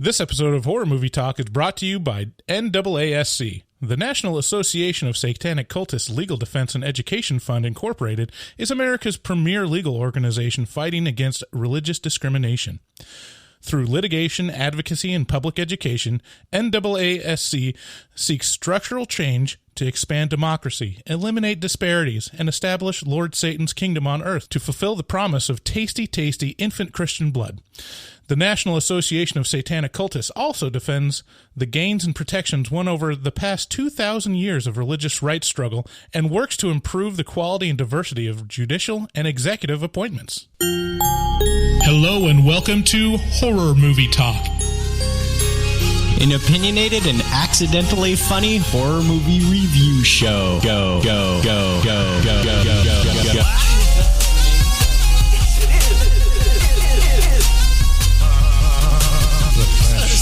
This episode of Horror Movie Talk is brought to you by NAASC. The National Association of Satanic Cultists Legal Defense and Education Fund, Incorporated, is America's premier legal organization fighting against religious discrimination. Through litigation, advocacy, and public education, NAASC seeks structural change to expand democracy, eliminate disparities, and establish Lord Satan's kingdom on earth to fulfill the promise of tasty, tasty infant Christian blood. The National Association of Satanic Cultists also defends the gains and protections won over the past 2,000 years of religious rights struggle and works to improve the quality and diversity of judicial and executive appointments. Hello and welcome to Horror Movie Talk. An opinionated and accidentally funny horror movie review show. Go, go, go, go, go, go, go, go, go, go.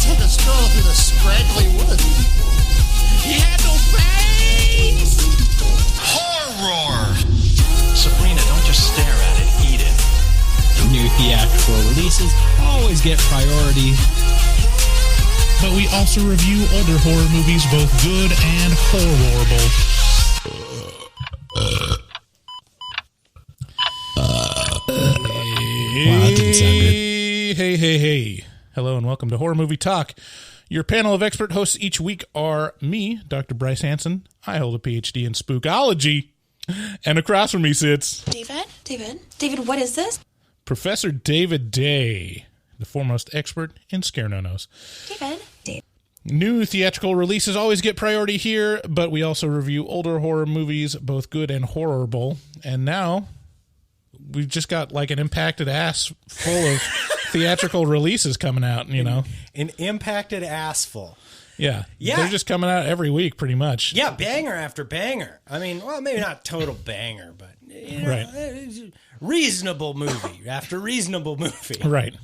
Take a stroll through the scraggly woods. He had no face! Horror! Sabrina, don't just stare at it, eat it. New theatrical releases always get priority. But we also review older horror movies, both good and horrible. Wow, that didn't sound good. Hey. Hello and welcome to Horror Movie Talk. Your panel of expert hosts each week are me, Dr. Bryce Hanson. I hold a PhD in spookology. And across from me sits... David, what is this? Professor David Day, the foremost expert in scare no-nos. David. New theatrical releases always get priority here, but we also review older horror movies, both good and horrible. And now, we've just got like an impacted ass full of theatrical releases coming out, you know. An impacted ass full. Yeah. Yeah. They're just coming out every week, pretty much. Yeah, banger after banger. I mean, well, maybe not total banger, but, you know, Right. Reasonable movie after reasonable movie. Right.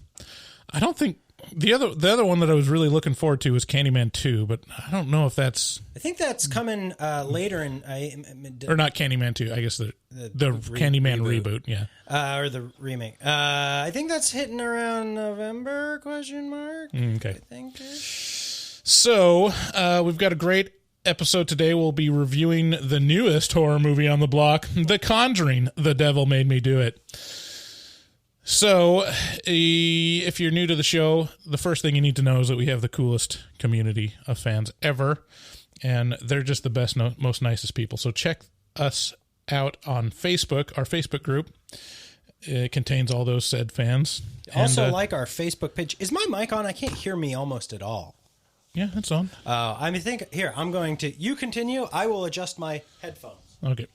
I don't think... The other one that I was really looking forward to was Candyman 2, but I don't know if that's... I think that's coming later in... or not Candyman 2, I guess the Candyman reboot, yeah. Or the remake. I think that's hitting around November, question mark? Okay. I think. So, we've got a great episode today. We'll be reviewing the newest horror movie on the block, The Conjuring, The Devil Made Me Do It. So, if you're new to the show, the first thing you need to know is that we have the coolest community of fans ever, and they're just the best, most nicest people. So check us out on Facebook, our Facebook group. It contains all those said fans. Also, like our Facebook page. Is my mic on? I can't hear me almost at all. Yeah, it's on. I'm going to, you continue. I will adjust my headphones. Okay.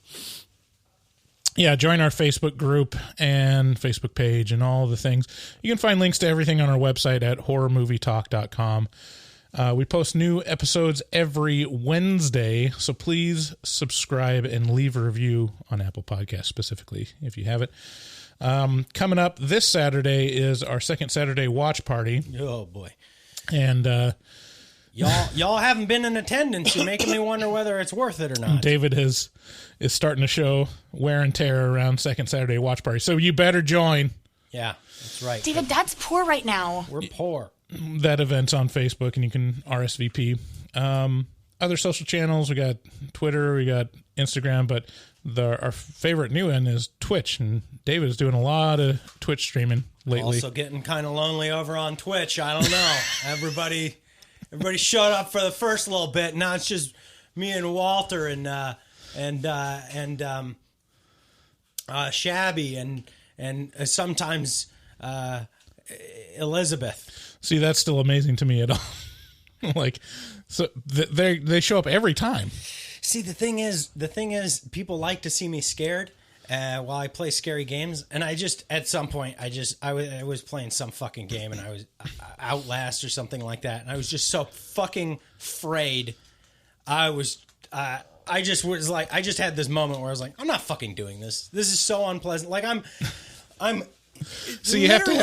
Yeah, join our Facebook group and Facebook page and all the things. You can find links to everything on our website at horrormovietalk.com. We post new episodes every Wednesday, so please subscribe and leave a review on Apple Podcasts specifically if you have it. Coming up this Saturday is our second Saturday watch party. Oh, boy. And... Y'all haven't been in attendance. You're making me wonder whether it's worth it or not. David is starting to show wear and tear around second Saturday watch party, so you better join. Yeah, that's right. David, that's poor right now. We're poor. That event's on Facebook, and you can RSVP. Other social channels, we got Twitter, we got Instagram, but our favorite new one is Twitch, and David is doing a lot of Twitch streaming lately. Also getting kind of lonely over on Twitch. I don't know. Everybody showed up for the first little bit. Now it's just me and Walter and Shabby and sometimes Elizabeth. See, that's still amazing to me at all. Like, so they show up every time. See, the thing is, people like to see me scared while I play scary games, and I just at some point I was playing some fucking game, and I was Outlast or something like that, and I was just so fucking afraid. I just was like, I just had this moment where I was like, I'm not fucking doing this. This is so unpleasant. Like I'm. So you have to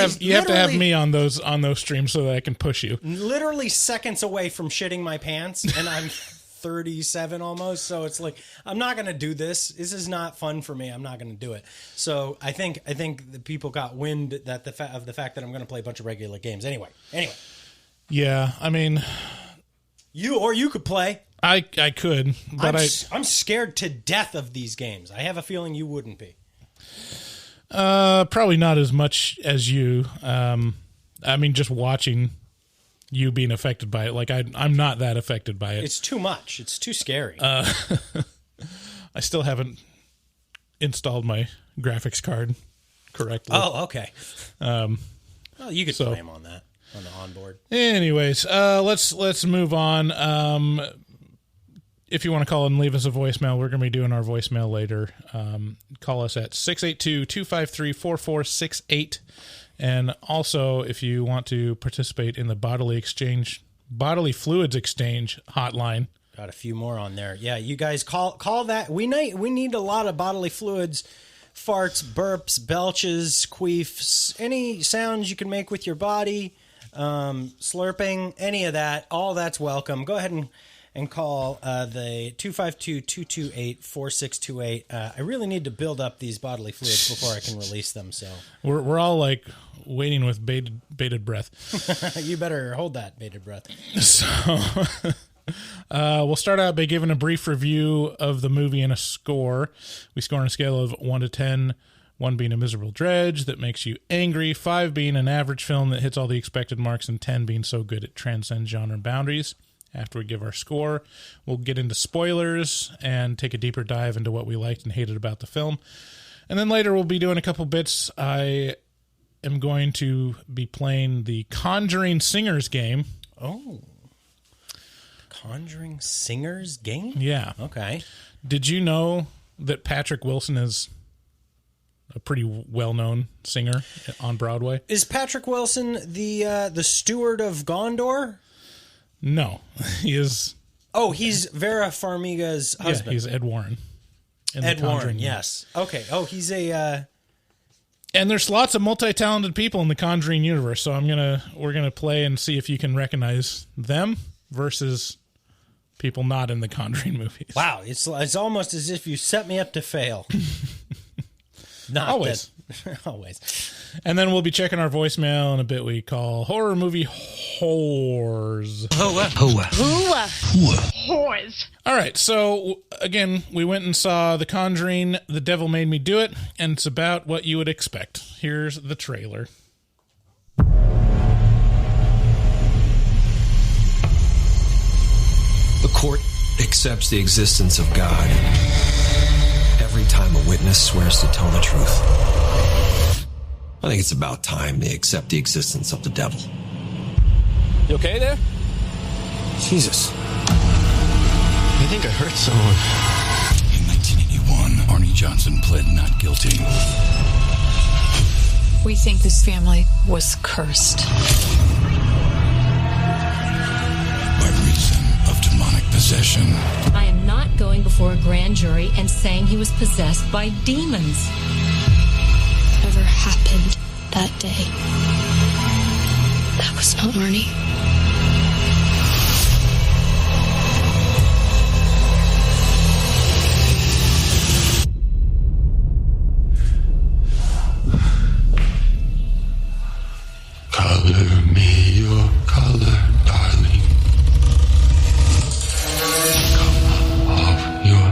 have me on those streams so that I can push you. Literally seconds away from shitting my pants, and I'm 37 almost. So it's like, I'm not going to do this. This is not fun for me. I'm not going to do it. So I think the people got wind that of the fact that I'm going to play a bunch of regular games. Anyway. Yeah, I mean, you could play. I could, but I'm scared to death of these games. I have a feeling you wouldn't be. Probably not as much as you. I mean, just watching you being affected by it, like I'm not that affected by it. It's too much. It's too scary. I still haven't installed my graphics card correctly. Oh, okay. Well, you could play them on that, on the onboard. Anyways, let's move on. If you want to call and leave us a voicemail, we're going to be doing our voicemail later. Call us at 682-253-4468. And also, if you want to participate in the bodily fluids exchange hotline. Got a few more on there. Yeah, you guys call that. We need a lot of bodily fluids, farts, burps, belches, queefs, any sounds you can make with your body, slurping, any of that. All that's welcome. Go ahead and call the 252-228-4628. I really need to build up these bodily fluids before I can release them. So we're all like waiting with bated breath. You better hold that bated breath. So we'll start out by giving a brief review of the movie and a score. We score on a scale of 1 to 10, 1 being a miserable dredge that makes you angry, 5 being an average film that hits all the expected marks, and 10 being so good it transcends genre boundaries. After we give our score, we'll get into spoilers and take a deeper dive into what we liked and hated about the film. And then later we'll be doing a couple bits. I am going to be playing the Conjuring Singers game. Oh. Conjuring Singers game? Yeah. Okay. Did you know that Patrick Wilson is a pretty well-known singer on Broadway? Is Patrick Wilson the steward of Gondor? No, he is. Oh, he's Vera Farmiga's husband. Yeah, he's Ed Warren. Ed Warren, yes. Okay. Oh, he's a. And there's lots of multi-talented people in the Conjuring universe, so we're gonna play and see if you can recognize them versus people not in the Conjuring movies. Wow, it's almost as if you set me up to fail. Not always. Always. And then we'll be checking our voicemail in a bit we call Horror Movie Whooooores. Whores. All right, so again, we went and saw The Conjuring, The Devil Made Me Do It, and it's about what you would expect. Here's the trailer. The court accepts the existence of God every time a witness swears to tell the truth. I think it's about time they accept the existence of the devil. You okay there? Jesus. I think I hurt someone. In 1981, Arnie Johnson pled not guilty. We think this family was cursed. By reason of demonic possession. I am not going before a grand jury and saying he was possessed by demons. Whatever happened that day, that was not Arnie. Color me your color, darling. Come off your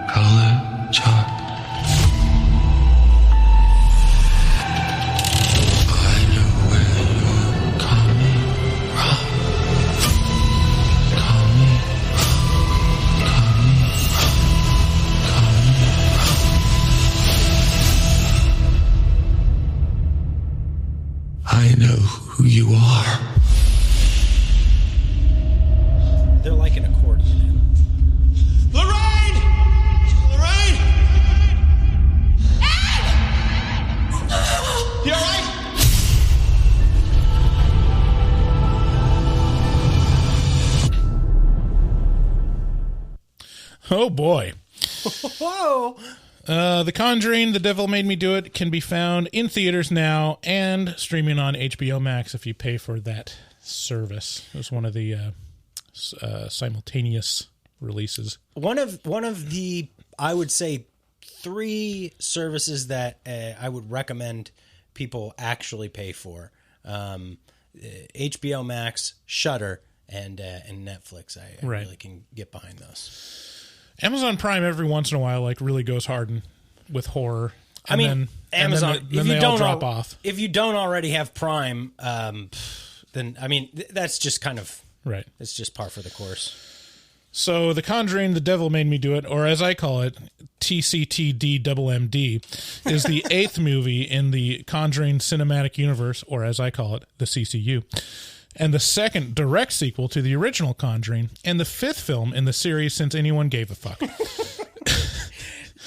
color chart. I know where you're coming from. Coming from. I know who you are. They're like an accordion. Lorraine! Lorraine! Ed! You alright? Oh boy. Whoa! The Conjuring, The Devil Made Me Do It can be found in theaters now and streaming on HBO Max if you pay for that service. It was one of the simultaneous releases. One of the, I would say, 3 services that I would recommend people actually pay for. HBO Max, Shudder, and Netflix. I Right. really can get behind those. Amazon Prime every once in a while like really goes hard with horror. I mean, Amazon. Then they all drop off. If you don't already have Prime, then I mean that's just kind of right. It's just par for the course. So The Conjuring, The Devil Made Me Do It, or as I call it, TCTDMMDI, is the 8th movie in the Conjuring Cinematic Universe, or as I call it, the CCU, and the 2nd direct sequel to the original Conjuring, and the 5th film in the series since anyone gave a fuck.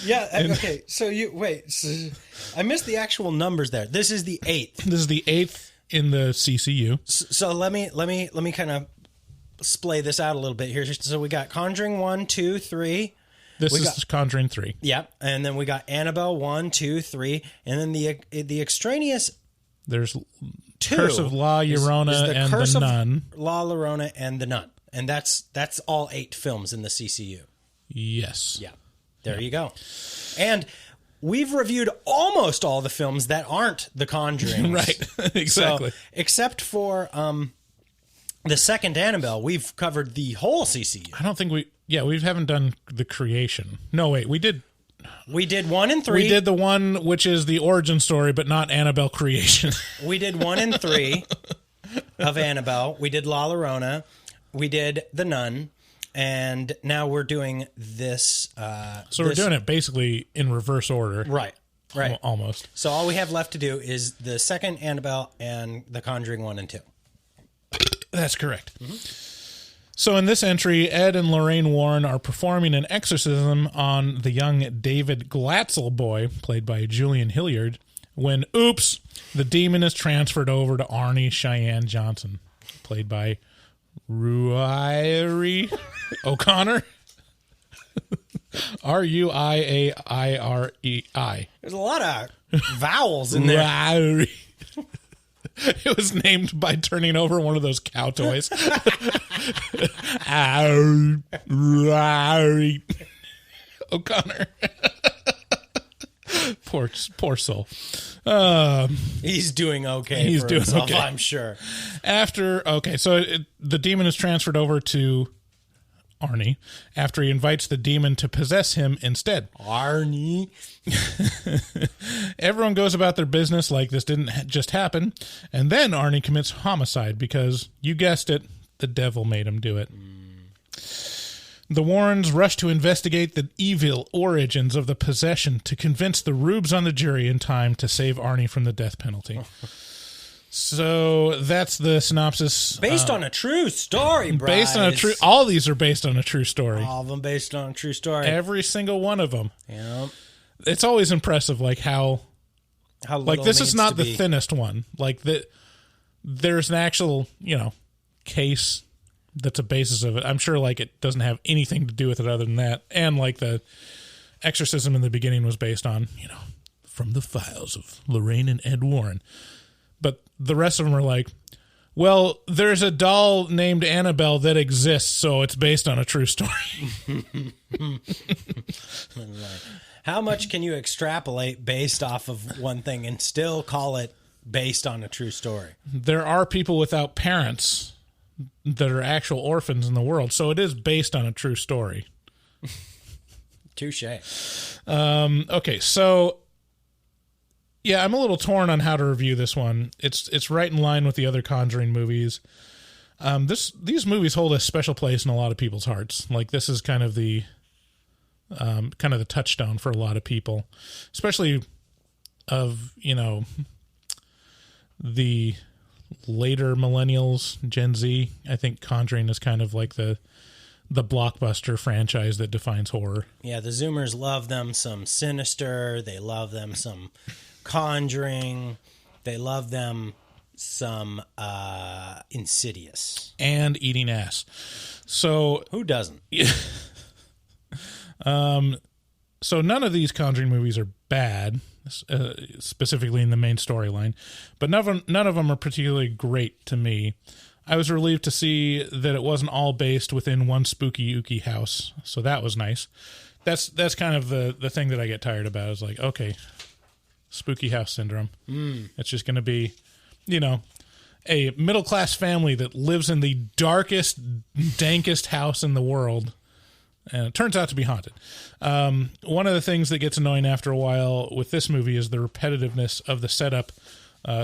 Yeah, okay. So I missed the actual numbers there. This is the 8th. This is the 8th in the CCU. So let me kind of splay this out a little bit here. So we got Conjuring 1, 2, 3. This is Conjuring 3. Yep. And then we got Annabelle 1, 2, 3. And then the extraneous there's 2 Curse of La Llorona and Curse the of Nun. La Llorona and the Nun. And that's all 8 films in the CCU. Yes. Yeah. There you go. And we've reviewed almost all the films that aren't The Conjuring. Right. Exactly. So, except for the second Annabelle, we've covered the whole CCU. I don't think we haven't done The Creation. No, wait, we did 1 and 3. We did the one which is the origin story, but not Annabelle Creation. We did 1 and 3 of Annabelle. We did La Llorona. We did The Nun. And now we're doing this. So we're doing it basically in reverse order. Right. Almost. So all we have left to do is the second Annabelle and The Conjuring 1 and 2. That's correct. Mm-hmm. So in this entry, Ed and Lorraine Warren are performing an exorcism on the young David Glatzel boy, played by Julian Hilliard, when, oops, the demon is transferred over to Arnie Cheyenne Johnson, played by Whooooores O'Connor. Ruiairei. There's a lot of vowels in there. It was named by turning over one of those cow toys. O'Connor. Poor soul. He's doing okay. He's doing himself, okay, I'm sure. The demon is transferred over to Arnie after he invites the demon to possess him instead. Arnie. Everyone goes about their business like this didn't just happen, and then Arnie commits homicide because, you guessed it, the devil made him do it. The Warrens rush to investigate the evil origins of the possession to convince the rubes on the jury in time to save Arnie from the death penalty. So that's the synopsis. Based on a true story, Bryce. Based on a true. All these are based on a true story. All of them based on a true story. Every single one of them. Yeah. It's always impressive, like how like this is not the be. thinnest one. Like there's an actual, case that's a basis of it. I'm sure like it doesn't have anything to do with it other than that. And like the exorcism in the beginning was based on, from the files of Lorraine and Ed Warren. But the rest of them are like, well, there's a doll named Annabelle that exists, so it's based on a true story. How much can you extrapolate based off of one thing and still call it based on a true story? There are people without parents that are actual orphans in the world, so it is based on a true story. Touche. Okay, so yeah, I'm a little torn on how to review this one. It's right in line with the other Conjuring movies. These movies hold a special place in a lot of people's hearts. Like this is kind of the touchstone for a lot of people, especially of the later millennials, Gen Z. I think Conjuring is kind of like the blockbuster franchise that defines horror. Yeah, the Zoomers love them some Sinister. They love them some Conjuring. They love them some Insidious. And eating ass. So who doesn't? So none of these Conjuring movies are bad, specifically in the main storyline, but none of them are particularly great to me. I was relieved to see that it wasn't all based within one spooky ooky house, so that was nice. That's kind of the thing that I get tired about is like, okay, spooky house syndrome. It's just going to be, a middle-class family that lives in the darkest, dankest house in the world, and it turns out to be haunted. One of the things that gets annoying after a while with this movie is the repetitiveness of the setup,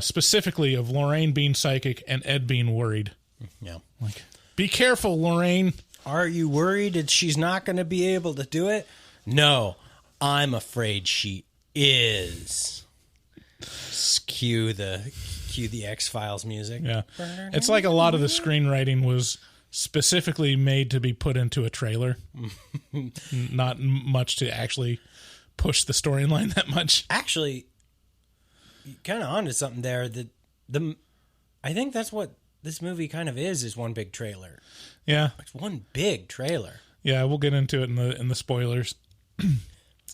specifically of Lorraine being psychic and Ed being worried. Yeah. Like, be careful, Lorraine. Are you worried that she's not going to be able to do it? No, I'm afraid she is. Cue the X-Files music. Yeah. It's like a lot of the screenwriting was specifically made to be put into a trailer. Not much to actually push the storyline that much. Actually, kind of onto something there. I think that's what this movie kind of is one big trailer. Yeah. It's one big trailer. Yeah, we'll get into it in the spoilers.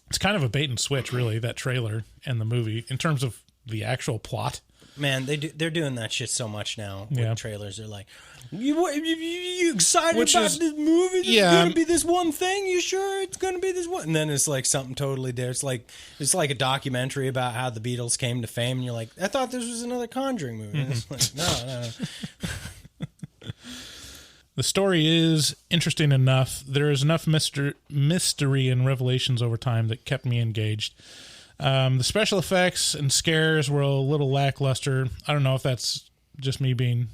It's kind of a bait and switch, really, that trailer and the movie, in terms of the actual plot. Man, they're doing that shit so much now with Yeah. trailers. They're like, you excited Which about is- this movie? yeah. It's going to be this one thing? You sure it's going to be this one? And then it's like something totally different. It's like a documentary about how the Beatles came to fame. And you're like, I thought this was another Conjuring movie. And it's like, no. The story is interesting enough. There is enough mystery and revelations over time that kept me engaged. The special effects and scares were a little lackluster. I don't know if that's just me being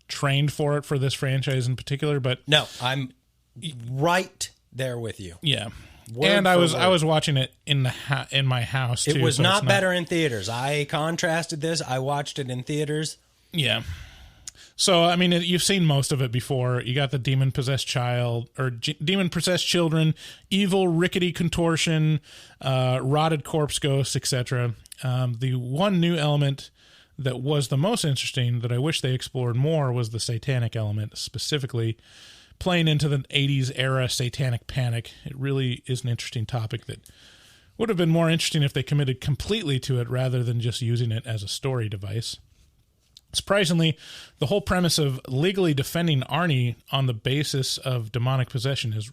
trained for it for this franchise in particular, but No, I'm right there with you. yeah. Word and I for was word. watching it in my house too. It was so it's not better in theaters. I contrasted this. I watched it in theaters. Yeah. So, I mean, you've seen most of it before. You got the demon-possessed child, or demon-possessed children, evil, rickety contortion, rotted corpse ghosts, etc. The one new element that was the most interesting that I wish they explored more was the satanic element, specifically playing into the 80s era satanic panic. It really is an interesting topic that would have been more interesting if they committed completely to it rather than just using it as a story device. Surprisingly, the whole premise of legally defending Arnie on the basis of demonic possession is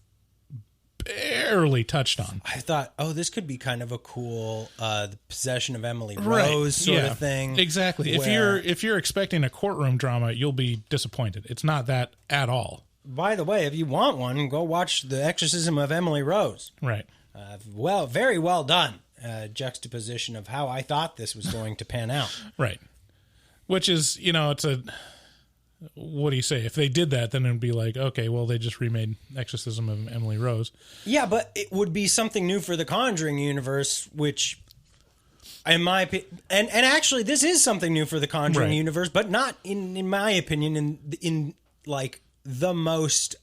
barely touched on. I thought, this could be kind of a cool the possession of Emily Rose sort of thing. Exactly. where- If you're expecting a courtroom drama, you'll be disappointed. It's not that at all. By the way, if you want one, go watch The Exorcism of Emily Rose. Right. Very well done. Juxtaposition of how I thought this was going to pan out. Right. Which is, it's a... What do you say? If they did that, then it would be like, okay, well, they just remade Exorcism of Emily Rose. Yeah, but it would be something new for the Conjuring universe, which, in my opinion, and actually, this is something new for the Conjuring Right. universe, but not in my opinion in like the most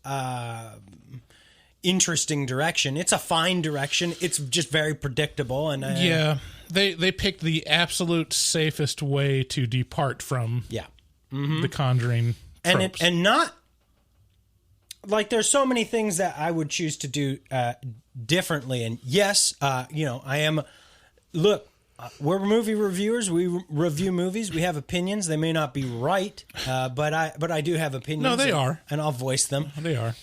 interesting direction. It's a fine direction. It's just very predictable, and Yeah, they picked the absolute safest way to depart from the Conjuring tropes. and not like there's so many things that I would choose to do differently. And yes, I am. Look, we're movie reviewers. We review movies. We have opinions. They may not be right, but I do have opinions. No, they are, and I'll voice them. They are.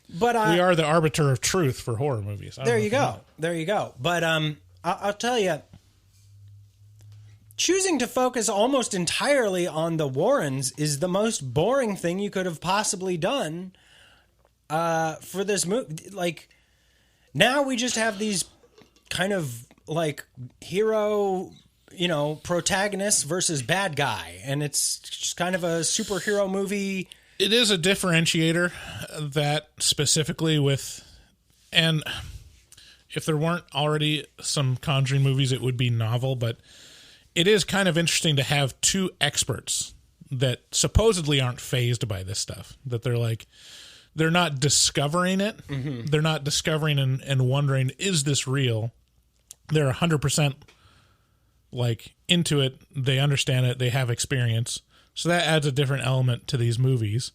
But we are the arbiter of truth for horror movies. There you go. There you go. But I'll tell you, choosing to focus almost entirely on the Warrens is the most boring thing you could have possibly done for this movie. Like, now we just have these kind of like hero, protagonists versus bad guy, and it's just kind of a superhero movie. It is a differentiator that specifically and if there weren't already some Conjuring movies, it would be novel, but it is kind of interesting to have two experts that supposedly aren't fazed by this stuff, that they're not discovering it. Mm-hmm. They're not discovering and wondering, is this real? They're 100% like into it. They understand it. They have experience. So that adds a different element to these movies.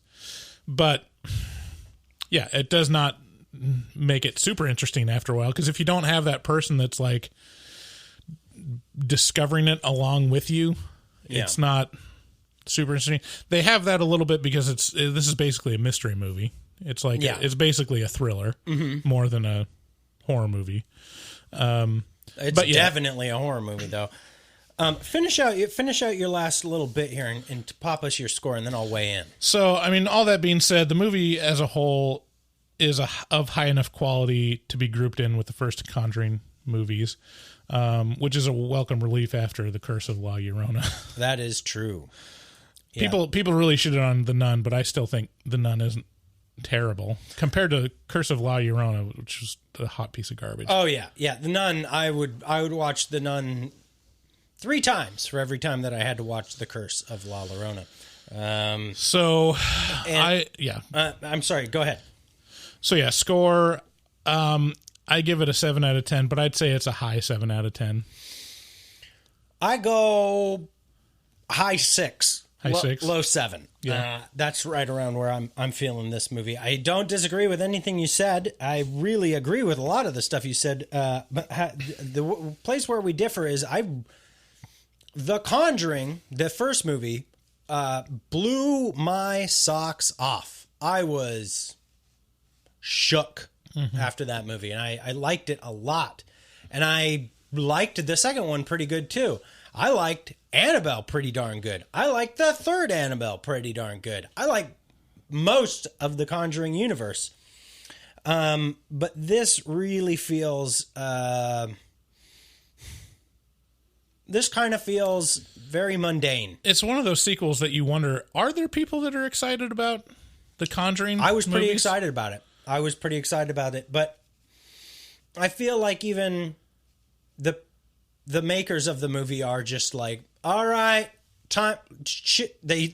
But yeah, it does not make it super interesting after a while, because if you don't have that person that's like discovering it along with you, it's not super interesting. They have that a little bit because this is basically a mystery movie. It's like it's basically a thriller more than a horror movie. It's definitely a horror movie, though. Finish out your last little bit here and to pop us your score, and then I'll weigh in. So, I mean, all that being said, the movie as a whole is of high enough quality to be grouped in with the first Conjuring movies, which is a welcome relief after The Curse of La Llorona. That is true. Yeah. People really shit on The Nun, but I still think The Nun isn't terrible compared to Curse of La Llorona, which was a hot piece of garbage. Oh yeah. The Nun, I would watch The Nun 3 times for every time that I had to watch The Curse of La Llorona. I'm sorry, go ahead. So yeah, score, I give it a 7 out of 10, but I'd say it's a high 7 out of 10. I go high 6. High 6? Low 7. Yeah. That's right around where I'm feeling this movie. I don't disagree with anything you said. I really agree with a lot of the stuff you said. But the place where we differ is The Conjuring, the first movie, blew my socks off. I was shook after that movie, and I liked it a lot. And I liked the second one pretty good, too. I liked Annabelle pretty darn good. I liked the third Annabelle pretty darn good. I like most of the Conjuring universe. But this really feels... this kind of feels very mundane. It's one of those sequels that you wonder, are there people that are excited about The Conjuring I was pretty movies? excited about it. But I feel like even the makers of the movie are just like, all right, time. They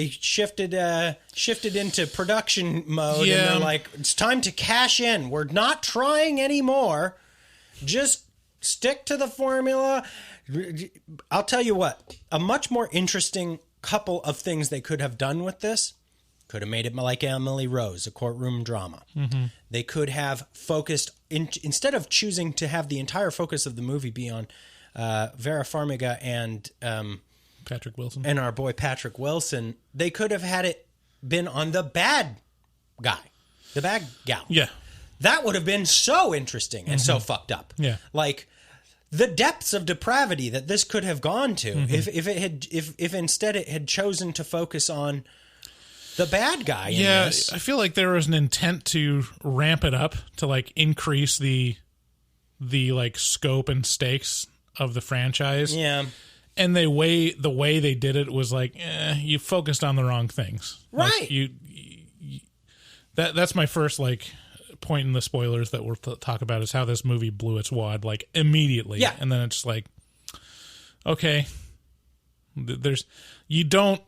shifted into production mode, and they're like, it's time to cash in. We're not trying anymore. Just stick to the formula. I'll tell you what, a much more interesting couple of things they could have done with this. Could have made it like Emily Rose, a courtroom drama. Mm-hmm. They could have focused, instead of choosing to have the entire focus of the movie be on Vera Farmiga and Patrick Wilson. And our boy Patrick Wilson, they could have had it been on the bad guy, the bad gal. Yeah. That would have been so interesting and so fucked up. Yeah. Like the depths of depravity that this could have gone to if instead it had chosen to focus on the bad guy in this. I feel like there was an intent to ramp it up to like increase the like scope and stakes of the franchise. Yeah. And the way they did it was like, you focused on the wrong things. Right. Like that's my first like point in the spoilers that we'll talk about is how this movie blew its wad like immediately. Yeah. And then it's just like, okay, you don't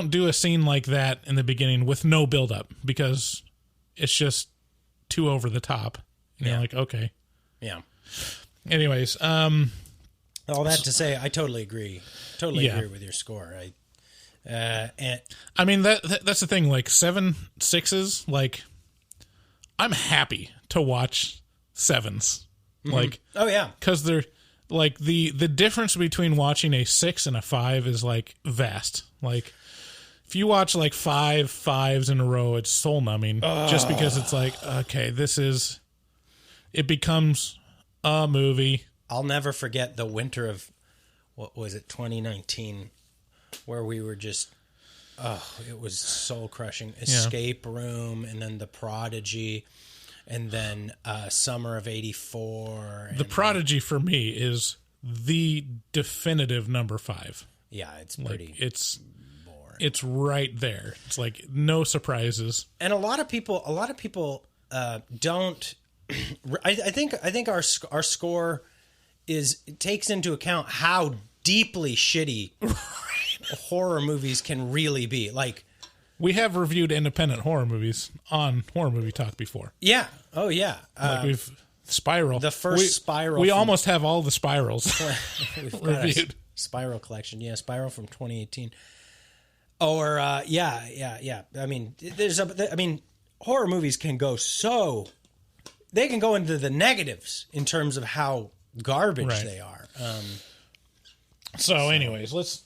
do a scene like that in the beginning with no build up because it's just too over the top. And you're like, okay. Yeah. Anyways, all that to say, I totally agree. Totally agree with your score. I mean that's the thing. Like 7 6s. Like I'm happy to watch 7s. Mm-hmm. Like because they're like the difference between watching a 6 and a 5 is like vast. Like if you watch like 5 5s in a row, it's soul numbing. Just because it's like, okay, it becomes a movie. I'll never forget the winter of, what was it, 2019, where we were just, it was soul crushing. Escape Room, and then The Prodigy, and then summer of '84. The Prodigy for me is the definitive number 5. Yeah, it's pretty. Like, it's right there. It's like no surprises. And a lot of people don't. I think our score takes into account how deeply shitty horror movies can really be. Like, we have reviewed independent horror movies on Horror Movie Talk before. Yeah. Oh yeah. Like we've Spiral. The first Spiral. We almost have all the Spirals we've reviewed. Spiral collection. Yeah, Spiral from 2018. Or yeah. I mean, horror movies can go so. They can go into the negatives in terms of how garbage they are. So, anyways, let's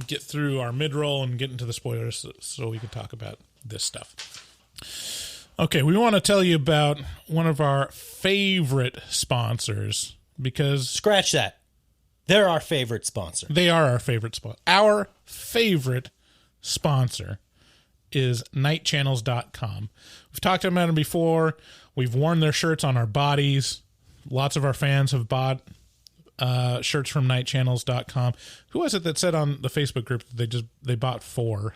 get through our mid-roll and get into the spoilers so we can talk about this stuff. Okay, we want to tell you about one of our favorite sponsors, because scratch that. They're our favorite sponsor. They are our favorite sponsor. Our favorite sponsor is nightchannels.com. We've talked about them before. We've worn their shirts on our bodies. Lots of our fans have bought shirts from nightchannels.com. Who was it that said on the Facebook group that they bought 4?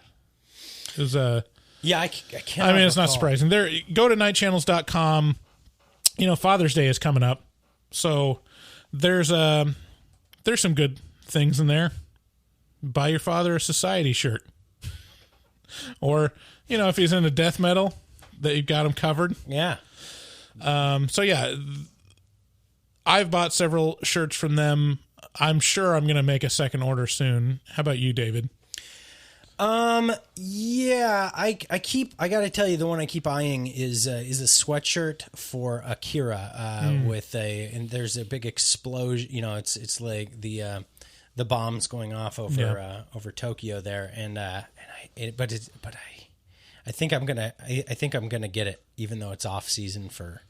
It was yeah, I can't. I mean, it's not surprising. Go to nightchannels.com. You know, Father's Day is coming up, so there's some good things in there. Buy your father a Society shirt, or you know, if he's into death metal, that you've got him covered. Yeah. So yeah, I've bought several shirts from them. I'm sure I'm going to make a second order soon. How about you, David? Yeah, I got to tell you, the one I keep eyeing is a sweatshirt for Akira, and there's a big explosion, you know, it's like the bombs going off over Tokyo there. I think I'm going to get it, even though it's off season for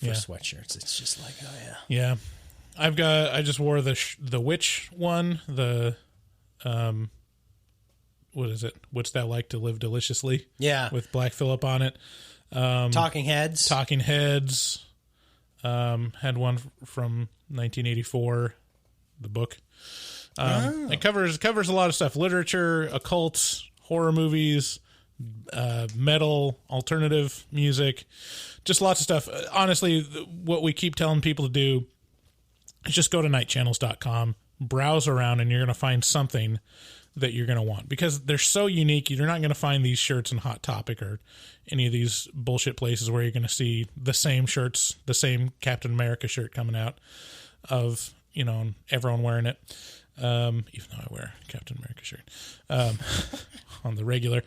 sweatshirts. It's just like, oh yeah. Yeah. I just wore the witch one, what is it? What's that like to live deliciously? Yeah. With Black Phillip on it. Talking Heads. Had one from 1984, the book. It covers a lot of stuff. Literature, occult, horror movies, metal, alternative music, just lots of stuff. Honestly, what we keep telling people to do is just go to nightchannels.com, browse around, and you're going to find something that you're going to want, because they're so unique. You're not going to find these shirts in Hot Topic or any of these bullshit places where you're going to see the same shirts, the same Captain America shirt coming out of, you know, everyone wearing it. Even though I wear a Captain America shirt on the regular.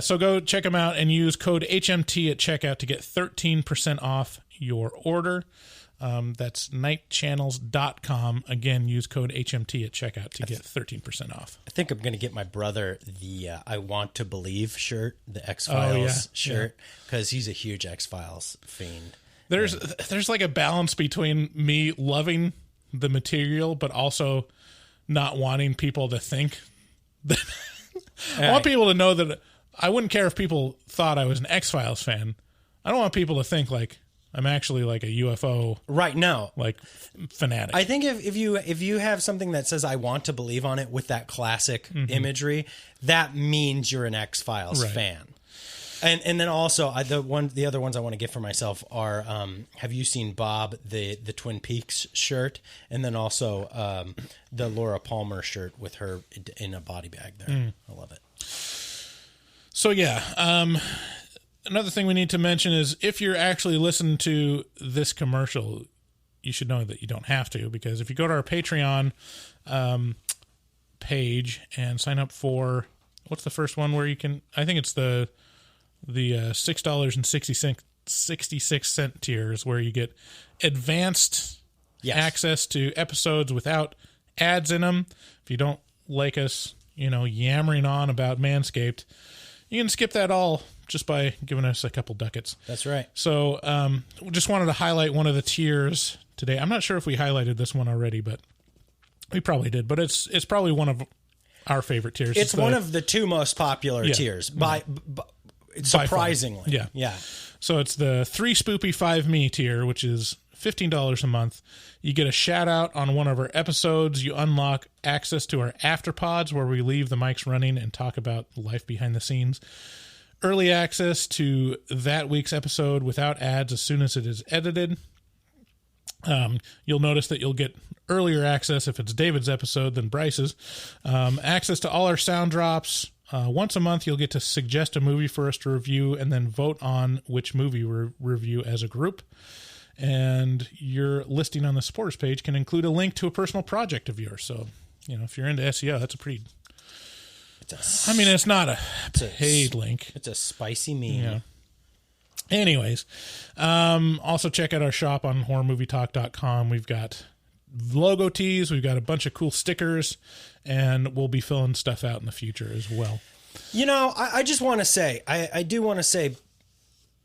So go check them out and use code HMT at checkout to get 13% off your order. That's nightchannels.com. Again, use code HMT at checkout to get 13% off. I think I'm going to get my brother the I Want to Believe shirt, the X-Files shirt, because he's a huge X-Files fiend. There's like a balance between me loving the material, but also not wanting people to think that I want people to know that I wouldn't care if people thought I was an X-Files fan. I don't want people to think like I'm actually like a UFO right now, like fanatic. I think if you have something that says I Want to Believe on it with that classic imagery, that means you're an X-Files fan. And then also the other ones I want to get for myself are have you seen Bob, the Twin Peaks shirt, and then also the Laura Palmer shirt with her in a body bag there. I love it. So yeah, another thing we need to mention is if you're actually listening to this commercial, you should know that you don't have to, because if you go to our Patreon page and sign up for, what's the first one where you can, I think it's the $6.66 tiers, where you get advanced access to episodes without ads in them. If you don't like us, you know, yammering on about Manscaped, you can skip that all just by giving us a couple ducats. That's right. So we just wanted to highlight one of the tiers today. I'm not sure if we highlighted this one already, but we probably did. But it's probably one of our favorite tiers. It's one of the two most popular tiers by surprisingly. Yeah. So it's the 3 Spoopy 5 Me tier, which is $15 a month. You get a shout out on one of our episodes. You unlock access to our afterpods, where we leave the mics running and talk about life behind the scenes. Early access to that week's episode without ads as soon as it is edited. You'll notice that you'll get earlier access if it's David's episode than Bryce's. Access to all our sound drops. Once a month, you'll get to suggest a movie for us to review and then vote on which movie we review as a group. And your listing on the supporters page can include a link to a personal project of yours. So, you know, if you're into SEO, that's a pretty... it's not a paid link. It's a spicy meme. Yeah. Anyways, also check out our shop on horrormovietalk.com. We've got logo tees. We've got a bunch of cool stickers, and we'll be filling stuff out in the future as well. You know, I just want to say, I do want to say,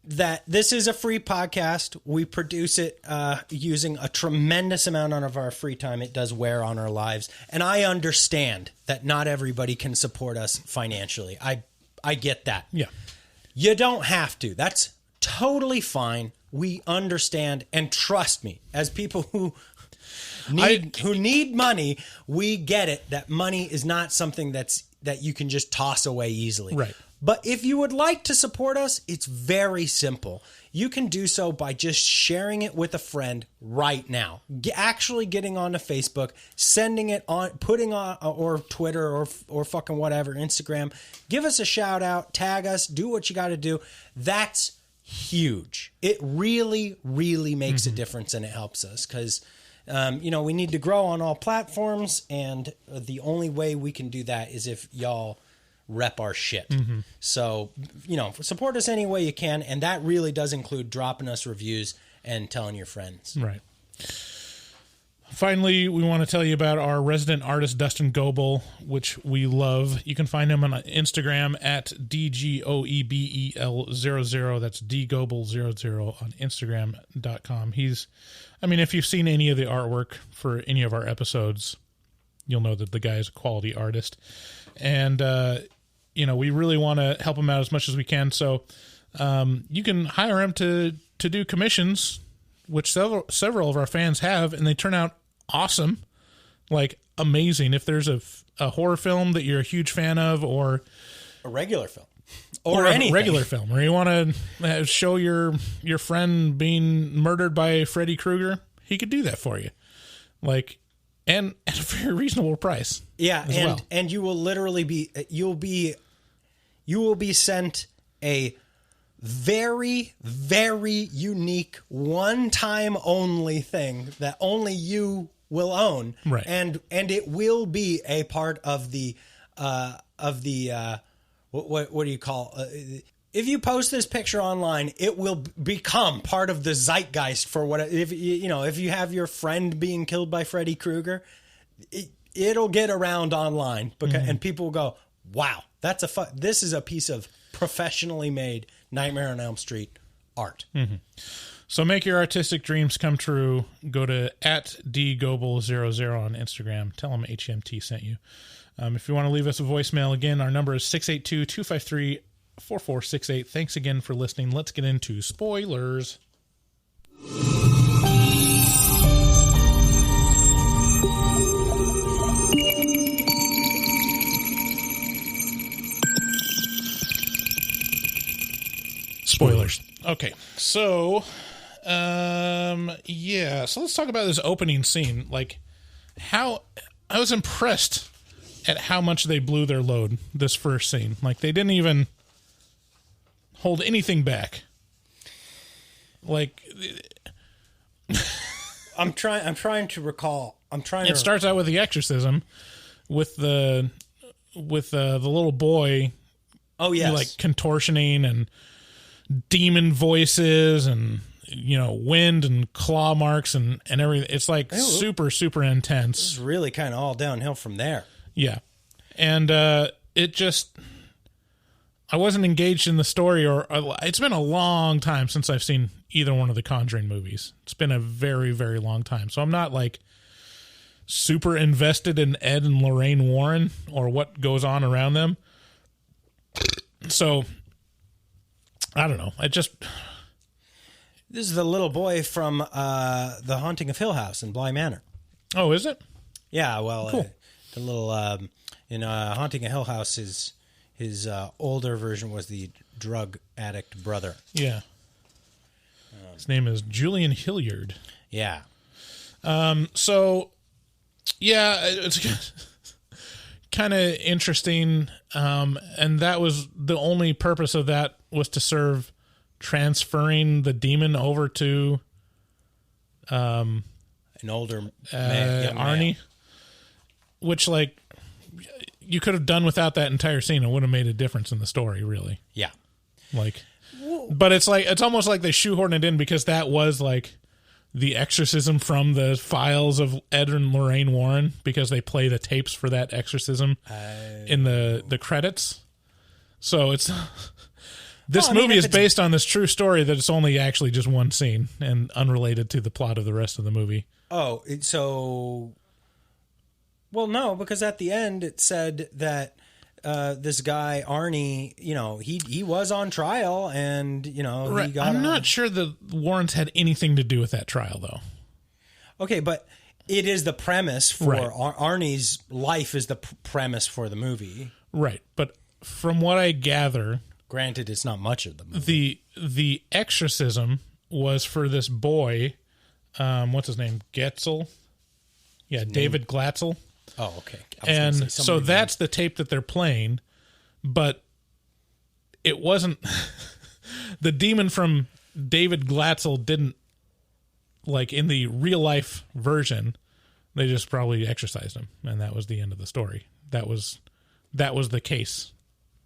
that this is a free podcast. We produce it using a tremendous amount of our free time. It does wear on our lives. And I understand that not everybody can support us financially. I get that. Yeah. You don't have to. That's totally fine. We understand, and trust me, as people who need money, we get it that money is not something that you can just toss away easily. Right. But if you would like to support us, it's very simple. You can do so by just sharing it with a friend right now. Actually getting onto Facebook, sending it on, putting on, or Twitter or fucking whatever, Instagram. Give us a shout out, tag us, do what you got to do. That's huge. It really, really makes a difference, and it helps us because, we need to grow on all platforms, and the only way we can do that is if y'all rep our shit. So, support us any way you can, and that really does include dropping us reviews and telling your friends. Right. Finally, we want to tell you about our resident artist, Dustin Goebel, which we love. You can find him on Instagram at DGOEBEL00. That's DGoebel00 on Instagram.com. If you've seen any of the artwork for any of our episodes, you'll know that the guy is a quality artist. And, we really want to help him out as much as we can. So you can hire him to do commissions, which several of our fans have, and they turn out awesome, like amazing. If there's a horror film that you're a huge fan of, or a regular film, or a regular film, or you want to show your friend being murdered by Freddy Krueger, he could do that for you, like, and at a very reasonable price. Yeah, and you will literally be sent a very, very unique, one-time only thing that only you will own, right? And it will be a part of the what do you call? If you post this picture online, it will become part of the zeitgeist for what if you have your friend being killed by Freddy Krueger, it'll get around online because and people will go, wow, this is a piece of professionally made Nightmare on Elm Street art. So make your artistic dreams come true. Go to @DGoebel00 on Instagram. Tell them HMT sent you. If you want to leave us a voicemail, again, our number is 682-253-4468. Thanks again for listening. Let's get into spoilers. Spoilers. Okay, so, so let's talk about this opening scene. Like, how I was impressed at how much they blew their load this first scene. Like, they didn't even hold anything back. Like, I'm trying to recall. It starts out with the exorcism, with the little boy. Oh yes, like contortioning and demon voices and wind and claw marks and everything. It's like super, super intense. It's really kind of all downhill from there. Yeah. And it just, I wasn't engaged in the story, or it's been a long time since I've seen either one of the Conjuring movies. It's been a very, very long time. So I'm not like super invested in Ed and Lorraine Warren or what goes on around them. So I don't know. This is the little boy from The Haunting of Hill House in Bly Manor. Oh, is it? Yeah, well, cool. The little in Haunting of Hill House, his older version was the drug addict brother. Yeah. His name is Julian Hilliard. Yeah. So, yeah, it's kind of interesting. And that was the only purpose of that, was to serve transferring the demon over to an older man, Arnie, which, like, you could have done without that entire scene. It would have made a difference in the story, really. Yeah. Like, but it's almost like they shoehorned it in because that was like the exorcism from the files of Ed and Lorraine Warren, because they play the tapes for that exorcism in the credits. So it's This movie is based on this true story that it's only actually just one scene and unrelated to the plot of the rest of the movie. Oh, so... Well, no, because at the end it said that this guy, Arnie, he was on trial and, right. he got... I'm not sure the Warrens had anything to do with that trial, though. Okay, but it is the premise for... Right. Arnie's life is the premise for the movie. Right, but from what I gather... Granted, it's not much of the movie. The exorcism was for this boy, what's his name? Getzel? Yeah, David Glatzel. Oh, okay. And so that's the tape that they're playing, but it wasn't... the demon from David Glatzel didn't, like, in the real-life version, they just probably exorcised him, and that was the end of the story. That was the case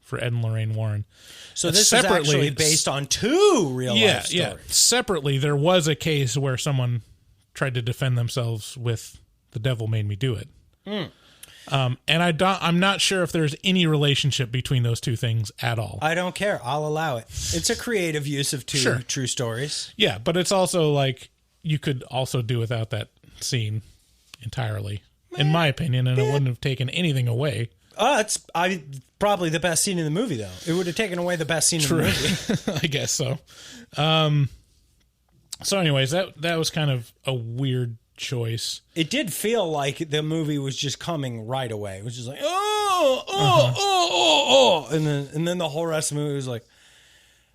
for Ed and Lorraine Warren. So this is actually based on two real-life stories. Yeah. Separately, there was a case where someone tried to defend themselves with "the devil made me do it." And I'm not sure if there's any relationship between those two things at all. I don't care. I'll allow it. It's a creative use of two true stories. Yeah, but it's also like you could also do without that scene entirely, in my opinion, and it wouldn't have taken anything away. It's probably the best scene in the movie, though. It would have taken away the best scene in the movie. I guess so. So anyways, that was kind of a weird choice. It did feel like the movie was just coming right away. It was just like, and then the whole rest of the movie was like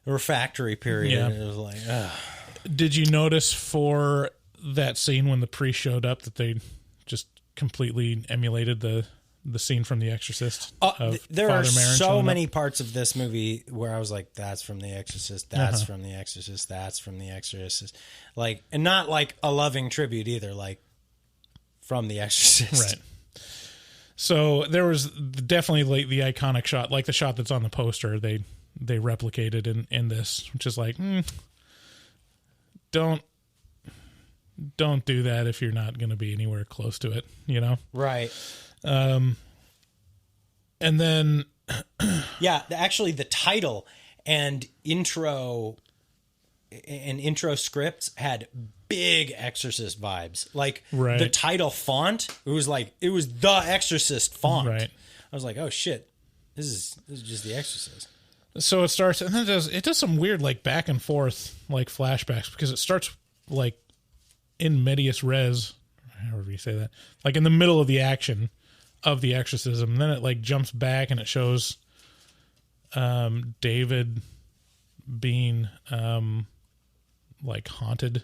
a refractory period. Yeah. And it was like, Did you notice for that scene when the priest showed up that they just completely emulated the scene from The Exorcist? There are so many parts of this movie where I was like, that's from The Exorcist, that's from The Exorcist, that's from The Exorcist. Like, and not like a loving tribute either, like from The Exorcist. Right. So there was definitely like the iconic shot, like the shot that's on the poster, they replicated in this, which is like, don't do that if you're not going to be anywhere close to it, Right. And then yeah, actually the title and intro scripts had big Exorcist vibes. Like the title font, it was the Exorcist font. Right. I was like, oh shit, this is just The Exorcist. So it starts, and then it does some weird like back and forth like flashbacks, because it starts like in medias res, however you say that, like in the middle of the action of the exorcism. And then it like jumps back and it shows David being like haunted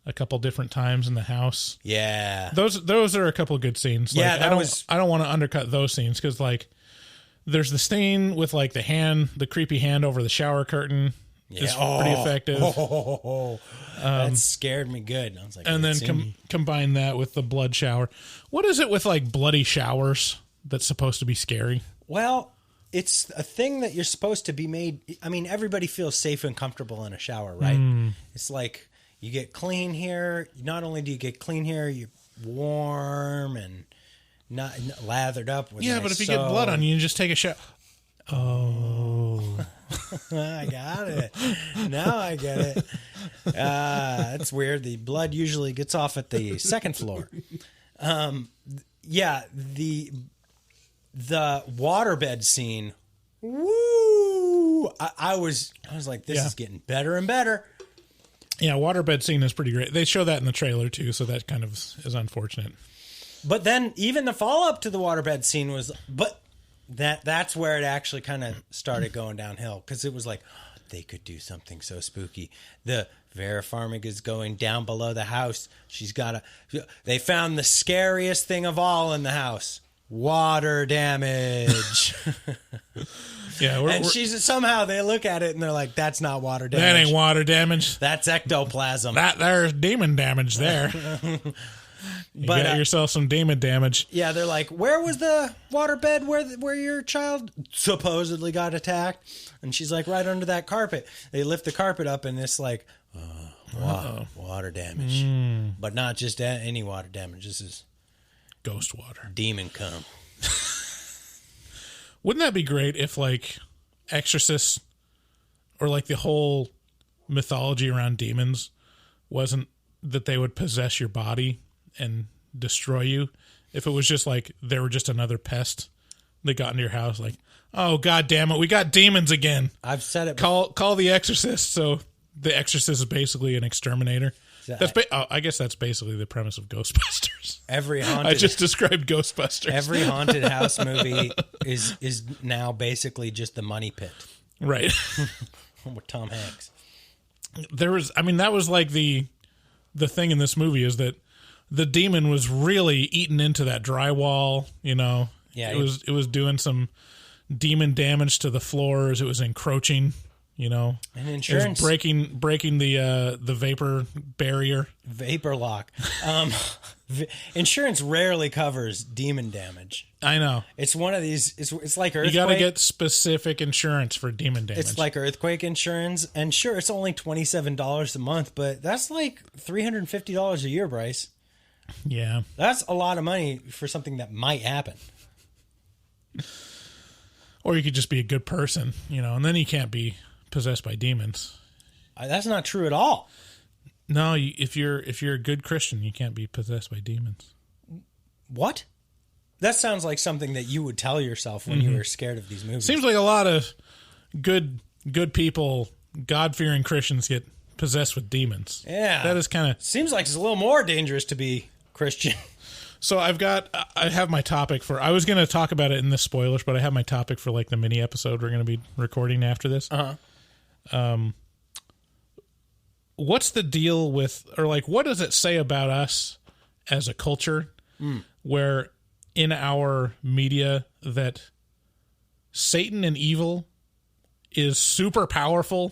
a couple different times in the house. Yeah, those are a couple of good scenes. Like, yeah, I don't want to undercut those scenes, because like there's the scene with like the creepy hand over the shower curtain. Yeah. Is pretty effective. That scared me good. I was like, and then combine that with the blood shower. What is it with like bloody showers that's supposed to be scary? Well, it's a thing that you're supposed to be made. I mean, everybody feels safe and comfortable in a shower, right? It's like you get clean here. Not only do you get clean here, you're warm and not lathered up with but if you get blood on you, you just take a shower. Oh. I got it. Now I get it. That's weird. The blood usually gets off at the second floor. Yeah, the waterbed scene. Woo! I was like, this is getting better and better. Yeah, waterbed scene is pretty great. They show that in the trailer too, so that kind of is unfortunate. But then even the follow-up to the waterbed scene was, that's where it actually kind of started going downhill, because it was like, they could do something so spooky. The Vera Farmiga is going down below the house. They found the scariest thing of all in the house. Water damage. Yeah, she's somehow they look at it and they're like, that's not water damage. That ain't water damage. That's ectoplasm. There's demon damage there. You got yourself some demon damage. Yeah, they're like, where was the waterbed where your child supposedly got attacked? And she's like, right under that carpet. They lift the carpet up and it's like, water damage. But not just any water damage. This is ghost water. Demon cum. Wouldn't that be great if like Exorcist or like the whole mythology around demons wasn't that they would possess your body and destroy you. If it was just like they were just another pest that got into your house, like, oh god damn it, we got demons again. I've said it. Call the Exorcist. So the Exorcist is basically an exterminator. I guess that's basically the premise of Ghostbusters. I just described Ghostbusters. Every haunted house movie is now basically just the money pit, right? With Tom Hanks. That was like the thing in this movie is that the demon was really eating into that drywall. You know, yeah, it was doing some demon damage to the floors. It was encroaching. You know, and insurance breaking the vapor barrier, vapor lock. Insurance rarely covers demon damage. I know. It's one of these. It's like earthquake. You got to get specific insurance for demon damage. It's like earthquake insurance, and sure, it's only $27 a month, but that's like $350 a year, Bryce. Yeah, that's a lot of money for something that might happen. Or you could just be a good person, you know, and then you can't be possessed by demons. That's not true at all. No, if you're a good Christian, you can't be possessed by demons. What? That sounds like something that you would tell yourself when you were scared of these movies. Seems like a lot of good people, God-fearing Christians get possessed with demons. Yeah. That is kind of... Seems like it's a little more dangerous to be Christian. So I have my topic for... I was going to talk about it in the spoilers, but I have my topic for like the mini episode we're going to be recording after this. Uh-huh. What's the deal with, or like, what does it say about us as a culture where in our media that Satan and evil is super powerful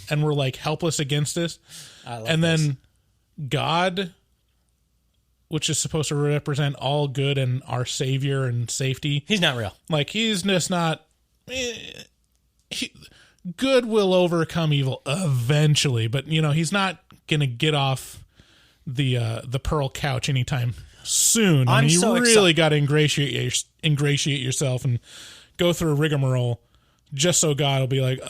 and we're like helpless against this? And then God, which is supposed to represent all good and our savior and safety. He's not real. Like, he's just not... good will overcome evil eventually, but you know he's not gonna get off the pearl couch anytime soon. And you really got to ingratiate yourself and go through a rigmarole just so God will be like,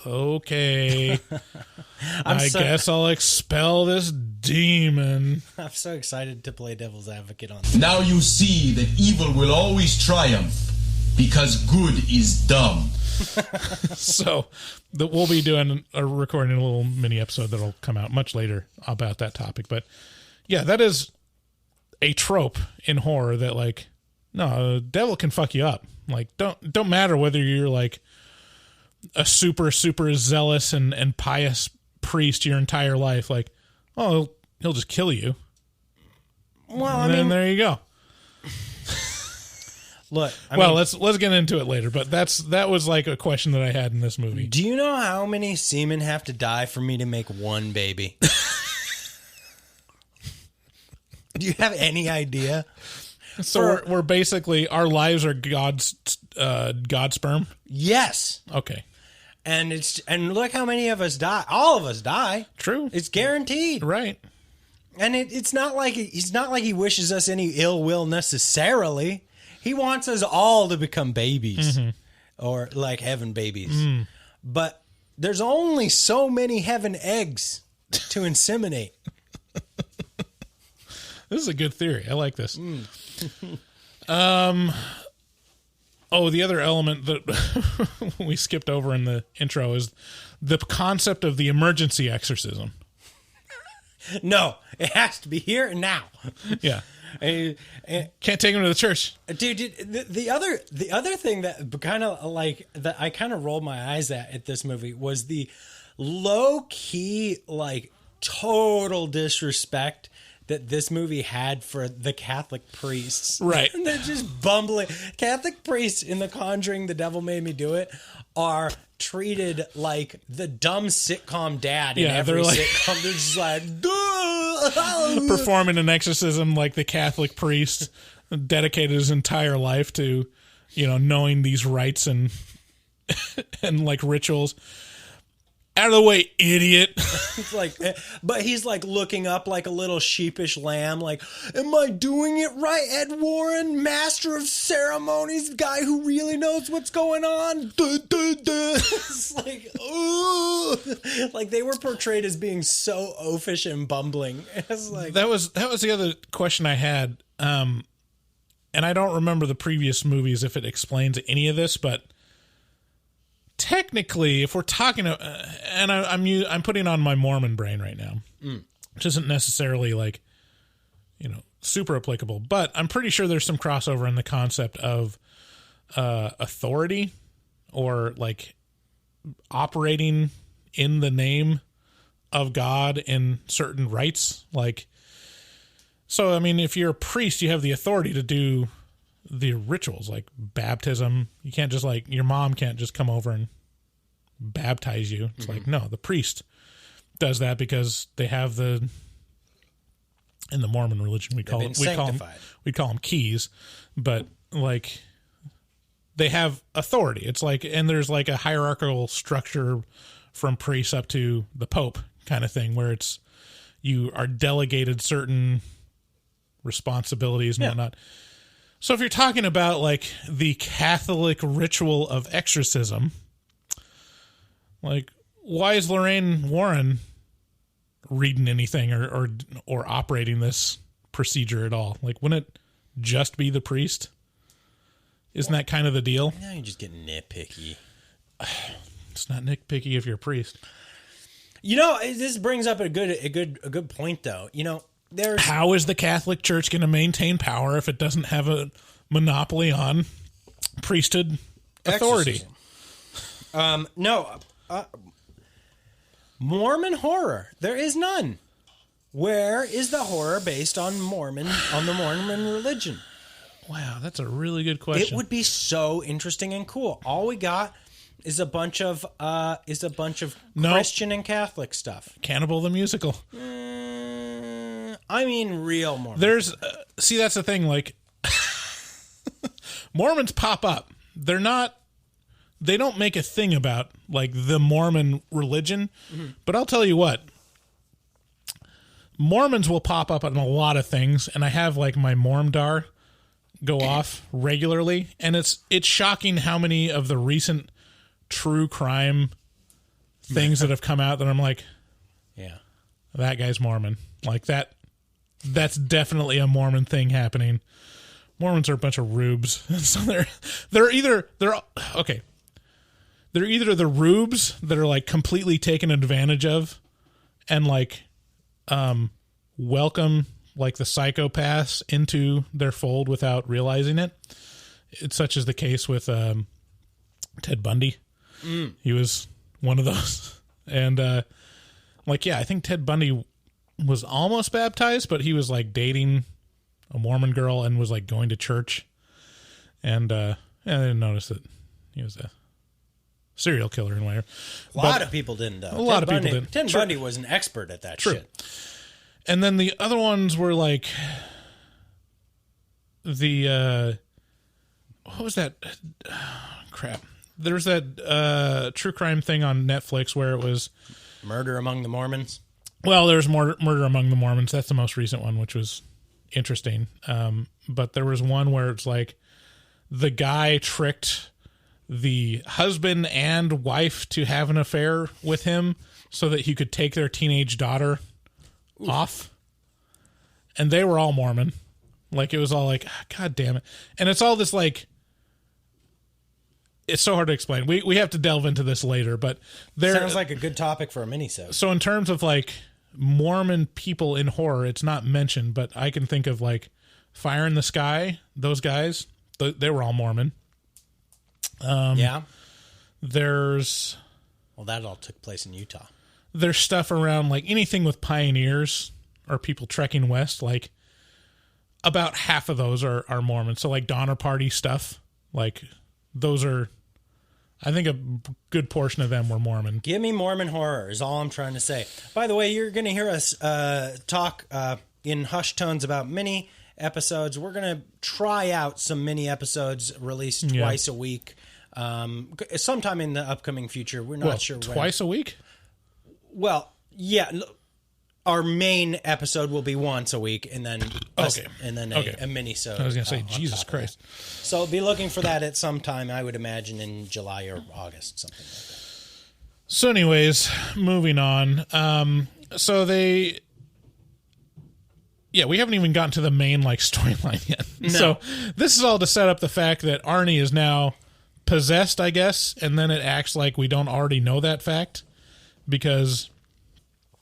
okay, I guess I'll expel this demon. I'm so excited to play devil's advocate on this. Now you see that evil will always triumph because good is dumb. So we'll be doing recording a little mini episode that'll come out much later about that topic. But yeah, that is a trope in horror that like, no, the devil can fuck you up. Like, don't matter whether you're like a super zealous and pious priest your entire life. Like, oh, he'll just kill you. Well, and then there you go. Look, let's get into it later, but that was like a question that I had in this movie. Do you know how many semen have to die for me to make one baby? Do you have any idea? So we're basically, our lives are God's sperm? Yes. Okay. And look how many of us die. All of us die. True. It's guaranteed. Right. And it's not like he wishes us any ill will necessarily. He wants us all to become babies or like heaven babies. But there's only so many heaven eggs to inseminate. This is a good theory. I like this. The other element that we skipped over in the intro is the concept of the emergency exorcism. No, it has to be here and now. Yeah. Can't take him to the church, dude. The other thing that kind of like that I kind of rolled my eyes at this movie was the low key like total disrespect that this movie had for the Catholic priests. Right, they're just bumbling. Catholic priests in The Conjuring, The Devil Made Me Do It, are treated like the dumb sitcom dad in every sitcom. They're just like performing an exorcism like the Catholic priest dedicated his entire life to, knowing these rites and like rituals. Out of the way, idiot. It's like, but he's like looking up like a little sheepish lamb, like, am I doing it right, Ed Warren, master of ceremonies, guy who really knows what's going on? Duh, duh, duh. It's like, ooh, like they were portrayed as being so oafish and bumbling. It's like that was the other question I had, and I don't remember the previous movies if it explains any of this, but. Technically, if we're talking, and I'm putting on my Mormon brain right now, which isn't necessarily like, super applicable, but I'm pretty sure there's some crossover in the concept of authority or like operating in the name of God in certain rites. Like, so, I mean, if you're a priest, you have the authority to do the rituals like baptism. You can't just like, your mom can't just come over and baptize you. It's like, no, the priest does that because they have in the Mormon religion, we call them keys, but like they have authority. It's like, and there's like a hierarchical structure from priests up to the Pope kind of thing where it's, you are delegated certain responsibilities and whatnot. So if you're talking about like the Catholic ritual of exorcism, like why is Lorraine Warren reading anything or operating this procedure at all? Like, wouldn't it just be the priest? Isn't that kind of the deal? Now you're just getting nitpicky. It's not nitpicky if you're a priest. This brings up a good point though. How is the Catholic Church going to maintain power if it doesn't have a monopoly on priesthood authority? Mormon horror. There is none. Where is the horror based on the Mormon religion? Wow, that's a really good question. It would be so interesting and cool. All we got is a bunch of Christian and Catholic stuff. Cannibal the Musical. I mean, real Mormon. There's see, that's the thing. Like, Mormons pop up. They don't make a thing about like the Mormon religion, but I'll tell you what. Mormons will pop up on a lot of things, and I have like my Mormdar go off regularly, and it's shocking how many of the recent true crime things that have come out that I'm like, yeah, that guy's Mormon. Like that's definitely a Mormon thing happening. Mormons are a bunch of rubes. So they're either the rubes that are like completely taken advantage of and like welcome like the psychopaths into their fold without realizing it. It's such as the case with Ted Bundy. He was one of those. And I think Ted Bundy was almost baptized, but he was like dating a Mormon girl and was like going to church. And I didn't notice that he was a serial killer and whatever. A lot of people didn't, though. A lot of people didn't. Ted Bundy was an expert at that shit. And then the other ones were like the what was that? Crap. There was that true crime thing on Netflix where it was Murder Among the Mormons. Well, there's Murder Among the Mormons. That's the most recent one, which was interesting. But there was one where it's like the guy tricked the husband and wife to have an affair with him so that he could take their teenage daughter off. And they were all Mormon. Like, it was all like, God damn it. And it's all this like, it's so hard to explain. We have to delve into this later, but there sounds like a good topic for a mini-sode. So in terms of like Mormon people in horror, it's not mentioned, but I can think of like Fire in the Sky. Those guys, they were all Mormon. Yeah. There's... Well, that all took place in Utah. There's stuff around like anything with pioneers or people trekking west. Like about half of those are Mormon. So like Donner Party stuff, like those are... I think a good portion of them were Mormon. Give me Mormon horror is all I'm trying to say. By the way, you're going to hear us talk in hushed tones about mini episodes. We're going to try out some mini episodes released twice a week. Sometime in the upcoming future. We're not sure when. Twice a week? Well, yeah. Our main episode will be once a week, and then a mini-sode. I was going to say, Jesus Christ. So be looking for that at some time, I would imagine, in July or August, something like that. So anyways, moving on. We haven't even gotten to the main storyline yet. No. So this is all to set up the fact that Arnie is now possessed, I guess, and then it acts like we don't already know that fact because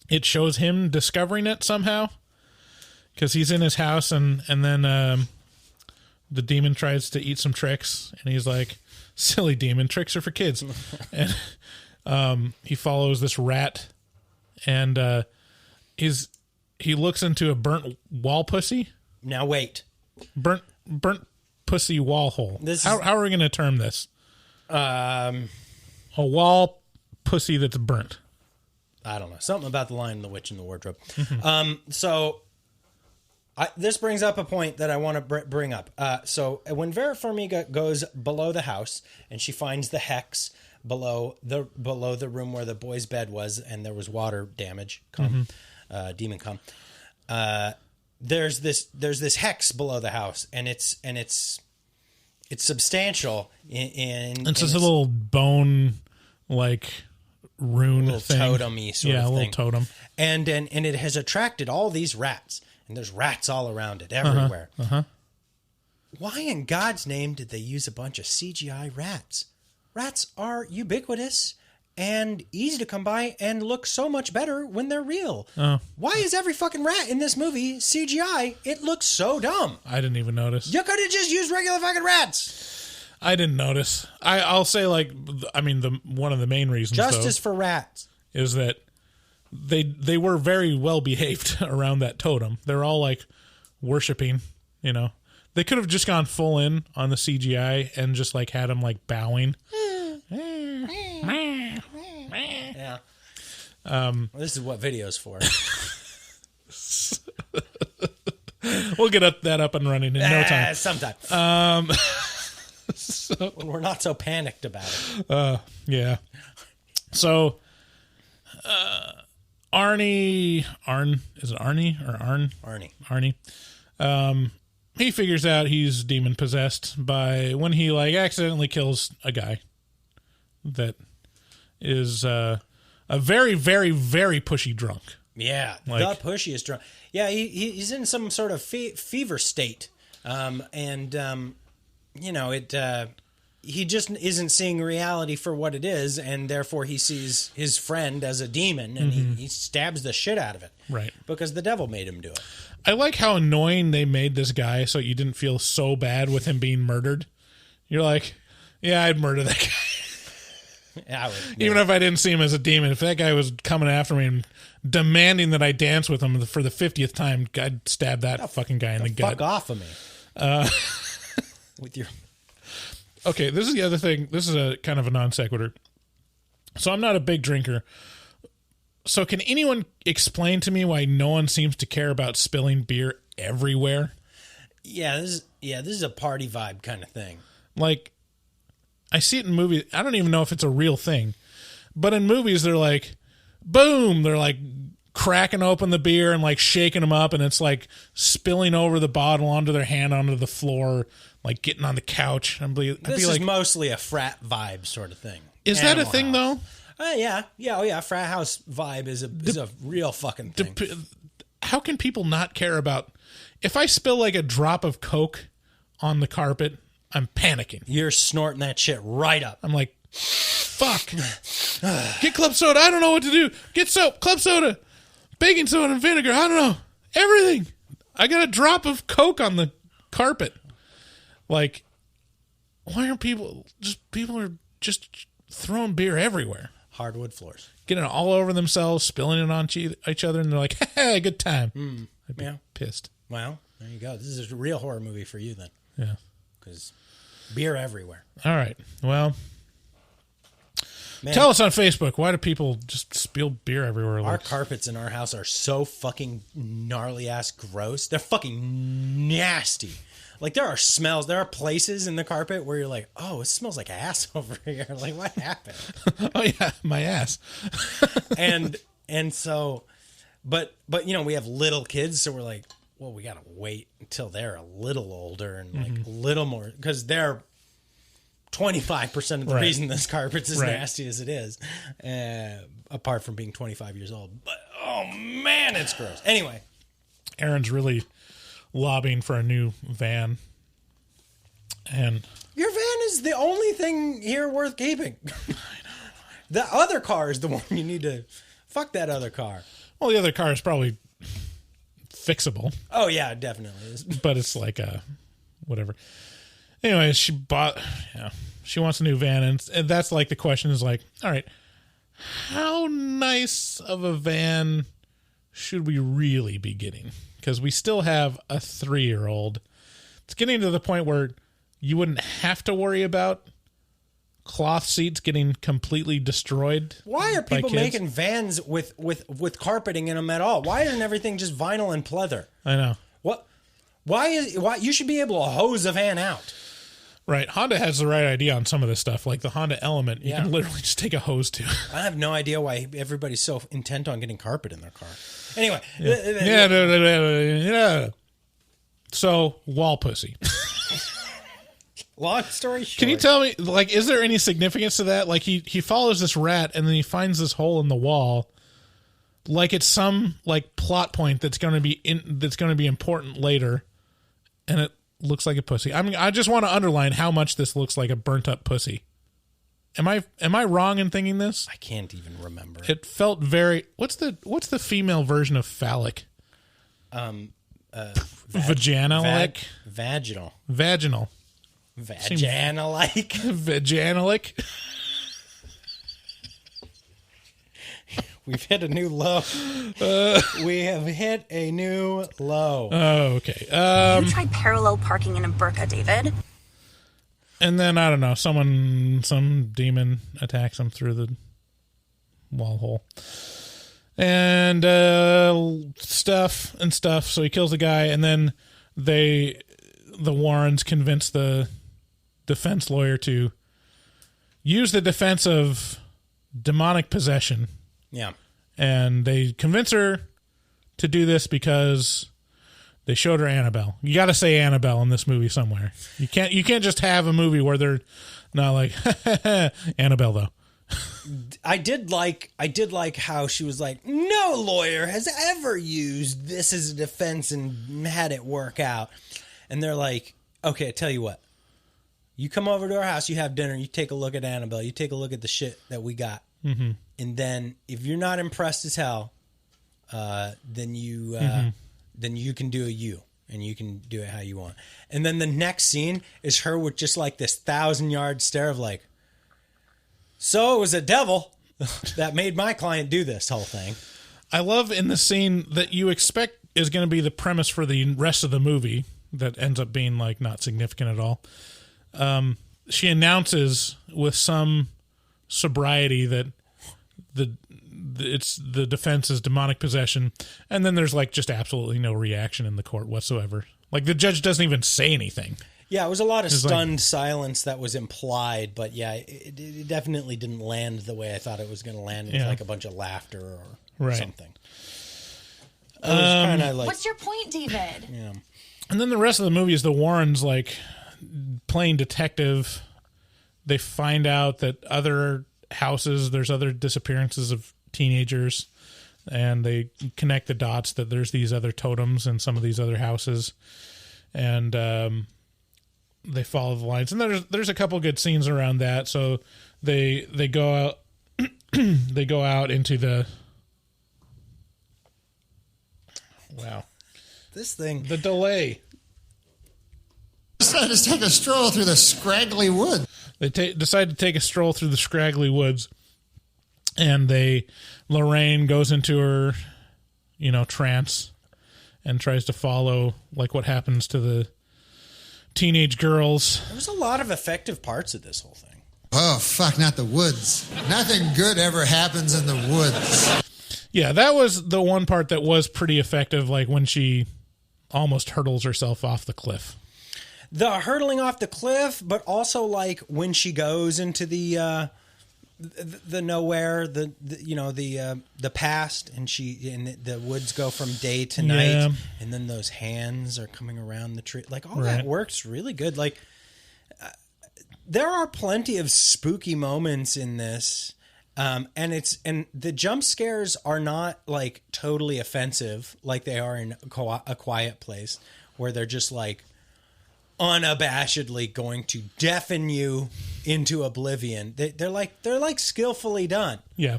it shows him discovering it somehow because he's in his house and then the demon tries to eat some tricks and he's like, silly demon, tricks are for kids. And he follows this rat and he looks into a burnt wall pussy. Now wait. Burnt pussy wall hole. How are we going to term this? A wall pussy that's burnt. I don't know. Something about the Lion, the Witch, and the Wardrobe. Mm-hmm. This brings up a point that I want to bring up. So when Vera Farmiga goes below the house and she finds the hex below the room where the boy's bed was and there was water damage, demon cum. There's this hex below the house and it's substantial. It's just a little bone rune little thing. Totem-y sort of thing. Yeah, a little totem. And it has attracted all these rats. And there's rats all around it, everywhere. Why in God's name did they use a bunch of CGI rats? Rats are ubiquitous and easy to come by and look so much better when they're real. Why is every fucking rat in this movie CGI? It looks so dumb. I didn't even notice. You could have just used regular fucking rats. I didn't notice. I'll say one of the main reasons Justice for rats is that they were very well behaved around that totem. They're all worshiping, They could have just gone full in on the CGI and just had them bowing. Yeah. This is what video's for. We'll get that up and running in no time. Sometime. When we're not so panicked about it. Yeah. So, Is it Arnie or Arn? Arnie. He figures out he's demon possessed when he accidentally kills a guy that is a very, very, very pushy drunk. Yeah, the pushiest drunk. Yeah, he's in some sort of fever state, he just isn't seeing reality for what it is, and therefore he sees his friend as a demon, and he stabs the shit out of it. Right. Because the devil made him do it. I like how annoying they made this guy so you didn't feel so bad with him being murdered. You're like, yeah, I'd murder that guy. Yeah, I would. Even if I didn't see him as a demon, if that guy was coming after me and demanding that I dance with him for the 50th time, I'd stab that fucking guy in the gut. Fuck off of me. With your... Okay, this is the other thing. This is a kind of a non sequitur. So I'm not a big drinker. So can anyone explain to me why no one seems to care about spilling beer everywhere? Yeah, this is a party vibe kind of thing. I see it in movies. I don't even know if it's a real thing. But in movies, they're boom, they're cracking open the beer and shaking them up, and it's spilling over the bottle onto their hand onto the floor, getting on the couch. This is mostly a frat vibe sort of thing. Is that a thing though? Yeah. Frat house vibe is a real fucking thing. How can people not care about if I spill a drop of Coke on the carpet? I'm panicking. You're snorting that shit right up. I'm like, fuck. Get club soda. I don't know what to do. Get soap, club soda, baking soda, and vinegar. I don't know. Everything. I got a drop of Coke on the carpet. Why aren't people are just throwing beer everywhere? Hardwood floors. Getting it all over themselves, spilling it on each other, and they're like, hey, good time. I'd be pissed. Well, there you go. This is a real horror movie for you then. Yeah. Because beer everywhere. All right. Well, tell us on Facebook, why do people just spill beer everywhere? Our carpets in our house are so fucking gnarly ass gross. They're fucking nasty. There are smells. There are places in the carpet where you're like, oh, it smells like ass over here. What happened? Oh, yeah, my ass. And And so, but we have little kids, so we're like, well, we got to wait until they're a little older and like a little more, because they're 25% of the reason this carpet's as nasty as it is, apart from being 25 years old. But, oh, man, it's gross. Anyway. Aaron's really lobbying for a new van. And your van is the only thing here worth keeping. I know. The other car is the one you need to... Fuck that other car. Well, the other car is probably fixable. Oh, yeah, it definitely is. But it's like whatever. Anyway, she wants a new van, and that's like the question is like, all right, how nice of a van should we really be getting? Because we still have a 3-year-old. It's getting to the point where you wouldn't have to worry about cloth seats getting completely destroyed. Why are people making vans with carpeting in them at all? Why isn't everything just vinyl and pleather? I know. What? Why you should be able to hose a van out? Right. Honda has the right idea on some of this stuff. Like the Honda Element, you can literally just take a hose to. I have no idea why everybody's so intent on getting carpet in their car. Anyway. Yeah. So, wall pussy. Long story short. Can you tell me, like, is there any significance to that? Like, he follows this rat, and then he finds this hole in the wall. Like it's some like plot point that's going to be important later, and it looks like a pussy. I mean, I just want to underline how much this looks like a burnt up pussy. Am I wrong in thinking this? I can't even remember. It felt very. What's the female version of phallic? Vaginal-like? Vaginal. Vaginal. Vaginal-like. Vaginal-like. We've hit a new low. We have hit a new low. Oh, okay. You tried parallel parking in a burqa, David. And then, I don't know, some demon attacks him through the wall hole. And stuff. So he kills the guy, and then the Warrens convince the defense lawyer to use the defense of demonic possession. Yeah. And they convince her to do this because they showed her Annabelle. You got to say Annabelle in this movie somewhere. You can't just have a movie where they're not like Annabelle though. I did like how she was like, no lawyer has ever used this as a defense and had it work out. And they're like, okay, I tell you what. You come over to our house, you have dinner, you take a look at Annabelle, you take a look at the shit that we got. Mm-hmm. And then if you're not impressed as hell, then you can do a you, and you can do it how you want. And then the next scene is her with just like this 1,000-yard stare of like, so it was a devil that made my client do this whole thing. I love in the scene that you expect is going to be the premise for the rest of the movie that ends up being like not significant at all. She announces with some sobriety that it's the defense is demonic possession, and then there's like just absolutely no reaction in the court whatsoever. Like the judge doesn't even say anything. Yeah, it was a lot of stunned silence that was implied, but yeah, it definitely didn't land the way I thought it was going to land with like a bunch of laughter or something. It was kind of like, what's your point, David? Yeah. And then the rest of the movie is the Warrens like playing detective. They find out that other houses, there's other disappearances of teenagers, and they connect the dots that there's these other totems in some of these other houses, and they follow the lines. And there's a couple good scenes around that. So they go out they go out into the the delay. Decided to take a stroll through the scraggly woods. They decide to take a stroll through the scraggly woods, and Lorraine goes into her, trance, and tries to follow like what happens to the teenage girls. There was a lot of effective parts of this whole thing. Oh, fuck, not the woods. Nothing good ever happens in the woods. Yeah, that was the one part that was pretty effective, like when she almost hurdles herself off the cliff. The hurtling off the cliff, but also like when she goes into the the nowhere, the past, and the woods go from day to night, and then those hands are coming around the tree. Like all that works really good. Like there are plenty of spooky moments in this. And the jump scares are not like totally offensive like they are in A Quiet Place, where they're just like unabashedly going to deafen you into oblivion. They're like skillfully done. Yeah.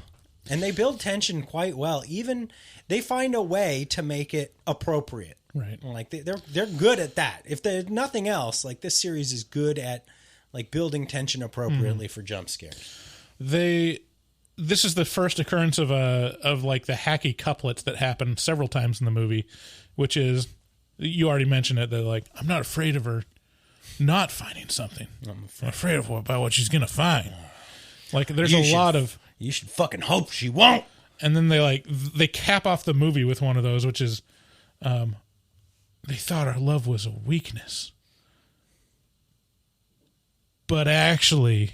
And they build tension quite well. Even they find a way to make it appropriate. Right. Like they're good at that. If there's nothing else, like this series is good at like building tension appropriately for jump scares. This is the first occurrence of like the hacky couplets that happen several times in the movie, which is, you already mentioned it, they're like, I'm not afraid of her not finding something. I'm afraid of about what she's going to find. Like there's a lot of... You should fucking hope she won't. And then they cap off the movie with one of those, which is, they thought our love was a weakness. But actually,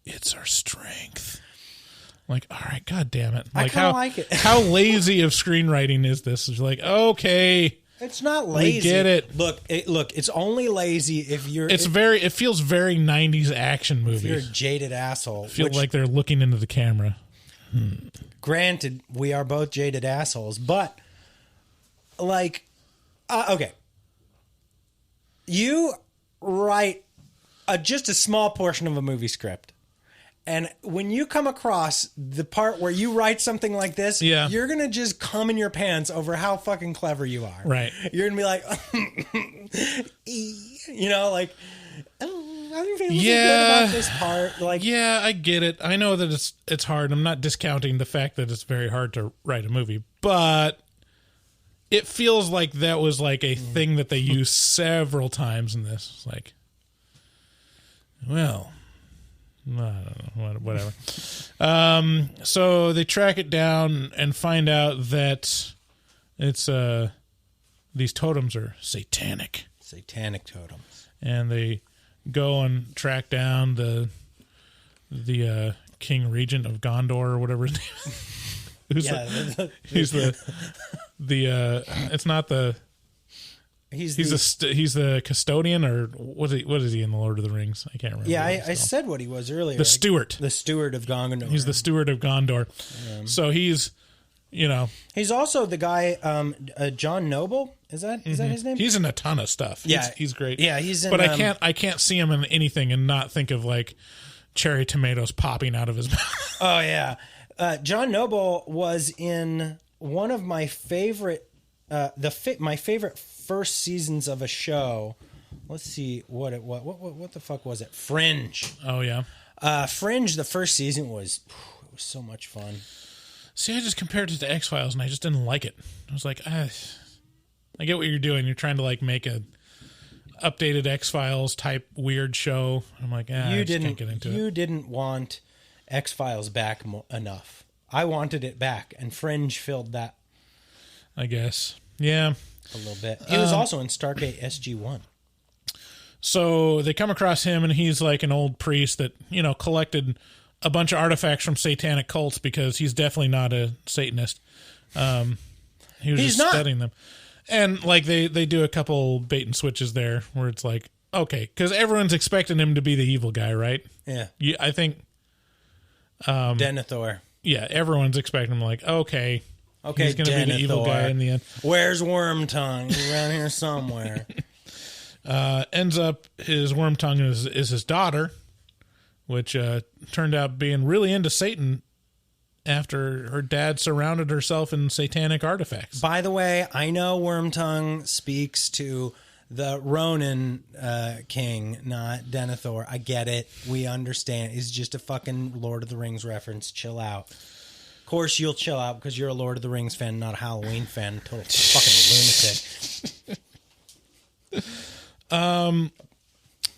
it's our strength. Like, all right, God damn it! Like, I like it. How lazy of screenwriting is this? It's like, okay, it's not lazy. We get it. Look, it's only lazy if you're. It feels very 90s action movie. If you're a jaded asshole. Feel like they're looking into the camera. Granted, we are both jaded assholes, but like, okay, you write just a small portion of a movie script. And when you come across the part where you write something like this, you're going to just come in your pants over how fucking clever you are. Right. You're going to be like, like, oh, I don't feel so good about this part. Like, yeah, I get it. I know that it's hard. I'm not discounting the fact that it's very hard to write a movie, but it feels like that was like a thing that they used several times in this. It's like, well... I don't know, whatever. So they track it down and find out that it's these totems are satanic. Satanic totems. And they go and track down the King Regent of Gondor or whatever his name is. He's the it's not the He's the custodian, or what is he in the Lord of the Rings? I can't remember. Yeah, I said what he was earlier. The steward. The steward of Gondor. He's the steward of Gondor. So he's, He's also the guy, John Noble. Is that his name? He's in a ton of stuff. Yeah. He's great. Yeah, he's in... But I can't see him in anything and not think of, like, cherry tomatoes popping out of his mouth. Oh, yeah. John Noble was in one of my favorite... my favorite first seasons of a show. Let's see what the fuck was it? Fringe. Oh yeah. Fringe, the first season was so much fun. See, I just compared it to X-Files and I just didn't like it. I was like, I get what you're doing. You're trying to like make a updated X-Files type weird show. I'm like, I just can't get into it. You didn't want X-Files back enough. I wanted it back, and Fringe filled that. I guess. Yeah. A little bit. He was also in Stargate SG-1. So they come across him, and he's like an old priest that, collected a bunch of artifacts from satanic cults because he's definitely not a Satanist. He was just studying them. And like they do a couple bait and switches there where it's like, okay, because everyone's expecting him to be the evil guy, right? Yeah. I think... Denethor. Yeah, everyone's expecting him like, okay... Okay, he's going to be the evil guy in the end. Where's Wormtongue? He's around here somewhere. Ends up, his Wormtongue is his daughter, which turned out being really into Satan after her dad surrounded herself in satanic artifacts. By the way, I know Wormtongue speaks to the Ronin king, not Denethor. I get it. We understand. It's just a fucking Lord of the Rings reference. Chill out. Of course, you'll chill out because you're a Lord of the Rings fan, not a Halloween fan. Total fucking lunatic.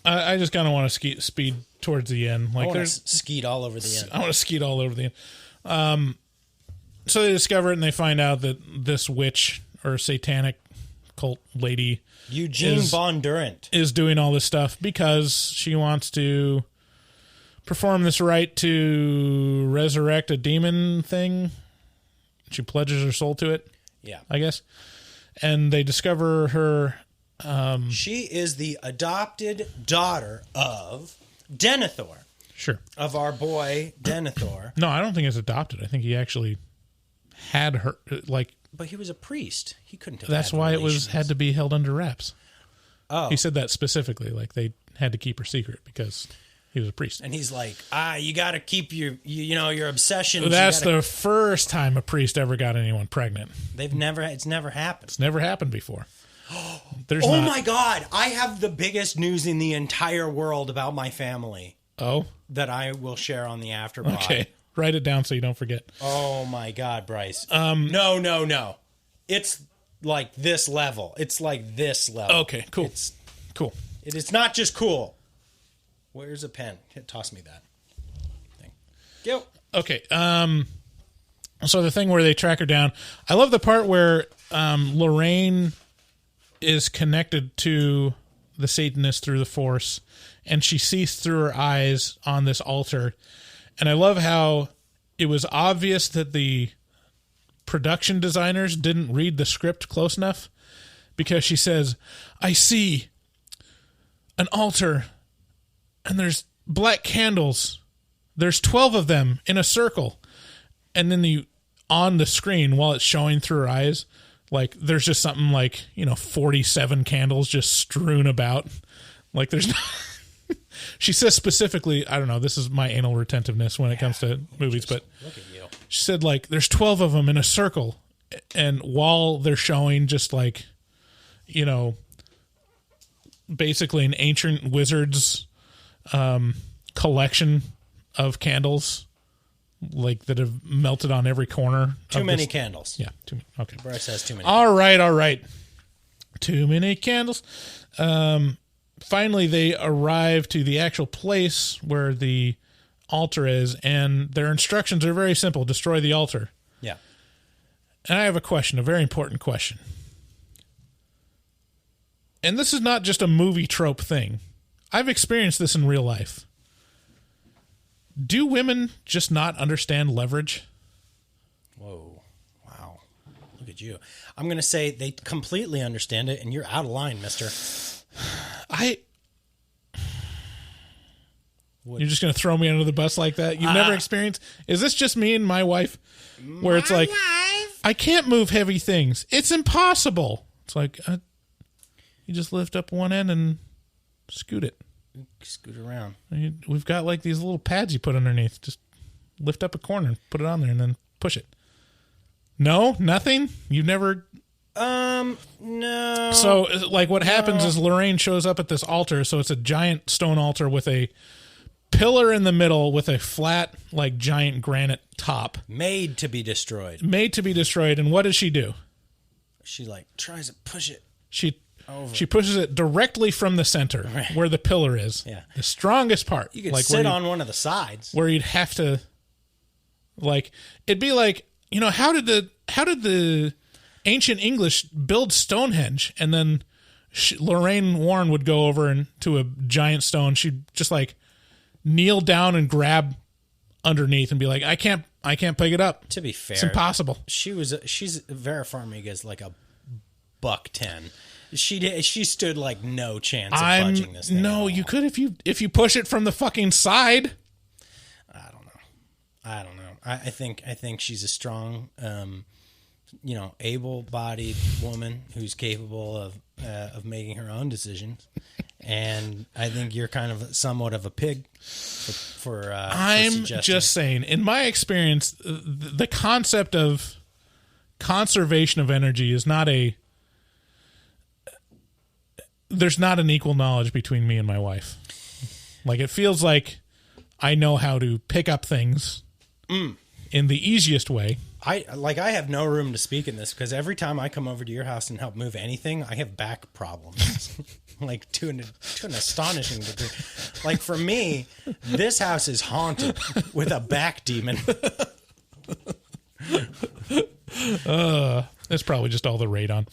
I just kind of want to speed towards the end. Like, I want to skeet all over the end. I want to skeet all over the end. So they discover it and they find out that this witch or satanic cult lady, Eugene Von Durant, is doing all this stuff because she wants to perform this rite to resurrect a demon thing. She pledges her soul to it. Yeah. I guess. And they discover her... she is the adopted daughter of Denethor. Sure. Of our boy Denethor. No, I don't think it's adopted. I think he actually had her, like... But he was a priest. He couldn't have That's had why relations. it had to be held under wraps. Oh. He said that specifically, like they had to keep her secret because he was a priest. And he's like, you got to keep your obsession. That's the first time a priest ever got anyone pregnant. It's never happened. It's never happened before. My God. I have the biggest news in the entire world about my family. Oh? That I will share on the afterpod. Okay. Write it down so you don't forget. Oh my God, Bryce. No. It's like this level. Okay, cool. Cool. It's not just cool. Where's a pen? Toss me that thing. Go. Okay. So the thing where they track her down, I love the part where Lorraine is connected to the Satanist through the Force, and she sees through her eyes on this altar. And I love how it was obvious that the production designers didn't read the script close enough, because she says, I see an altar and there's black candles. There's 12 of them in a circle. And then on the screen, while it's showing through her eyes, like there's just something like, 47 candles just strewn about. Like there's she says specifically, I don't know, this is my anal retentiveness when it comes to movies, but look at you. She said like there's 12 of them in a circle, and while they're showing just like, basically an ancient wizard's collection of candles, like that have melted on every corner. Too many candles. Yeah, too many. Okay. Bryce has too many. All right. Too many candles. Finally, they arrive to the actual place where the altar is, and their instructions are very simple. Destroy the altar. Yeah. And I have a question, a very important question. And this is not just a movie trope thing. I've experienced this in real life. Do women just not understand leverage? Whoa. Wow. Look at you. I'm going to say they completely understand it, and you're out of line, mister. You're just going to throw me under the bus like that? You've never experienced? Is this just me and my wife? Where it's like, I can't move heavy things. It's impossible. It's like, you just lift up one end and scoot it. Scoot around. We've got like these little pads you put underneath. Just lift up a corner, put it on there, and then push it. No? Nothing? You've never... No. So, like, what happens is Lorraine shows up at this altar, so it's a giant stone altar with a pillar in the middle with a flat, like, giant granite top. Made to be destroyed. And what does she do? She, like, tries to push it. She pushes it directly from the center, right, where the pillar is. Yeah. The strongest part. You could sit on one of the sides. Where you'd have to, like, it'd be like, how did the ancient English build Stonehenge? And then Lorraine Warren would go over to a giant stone. She'd just like kneel down and grab underneath and be like, I can't pick it up. To be fair, it's impossible. She's Vera Farmiga's like a $110. She stood like no chance of budging this thing. No, you could if you push it from the fucking side. I don't know. I think she's a strong, able-bodied woman who's capable of making her own decisions. And I think you're kind of somewhat of a pig for I'm just saying, in my experience, the concept of conservation of energy is there's not an equal knowledge between me and my wife. Like, it feels like I know how to pick up things in the easiest way. I have no room to speak in this because every time I come over to your house and help move anything, I have back problems. Like to an astonishing degree. Like for me, this house is haunted with a back demon. It's probably just all the radon.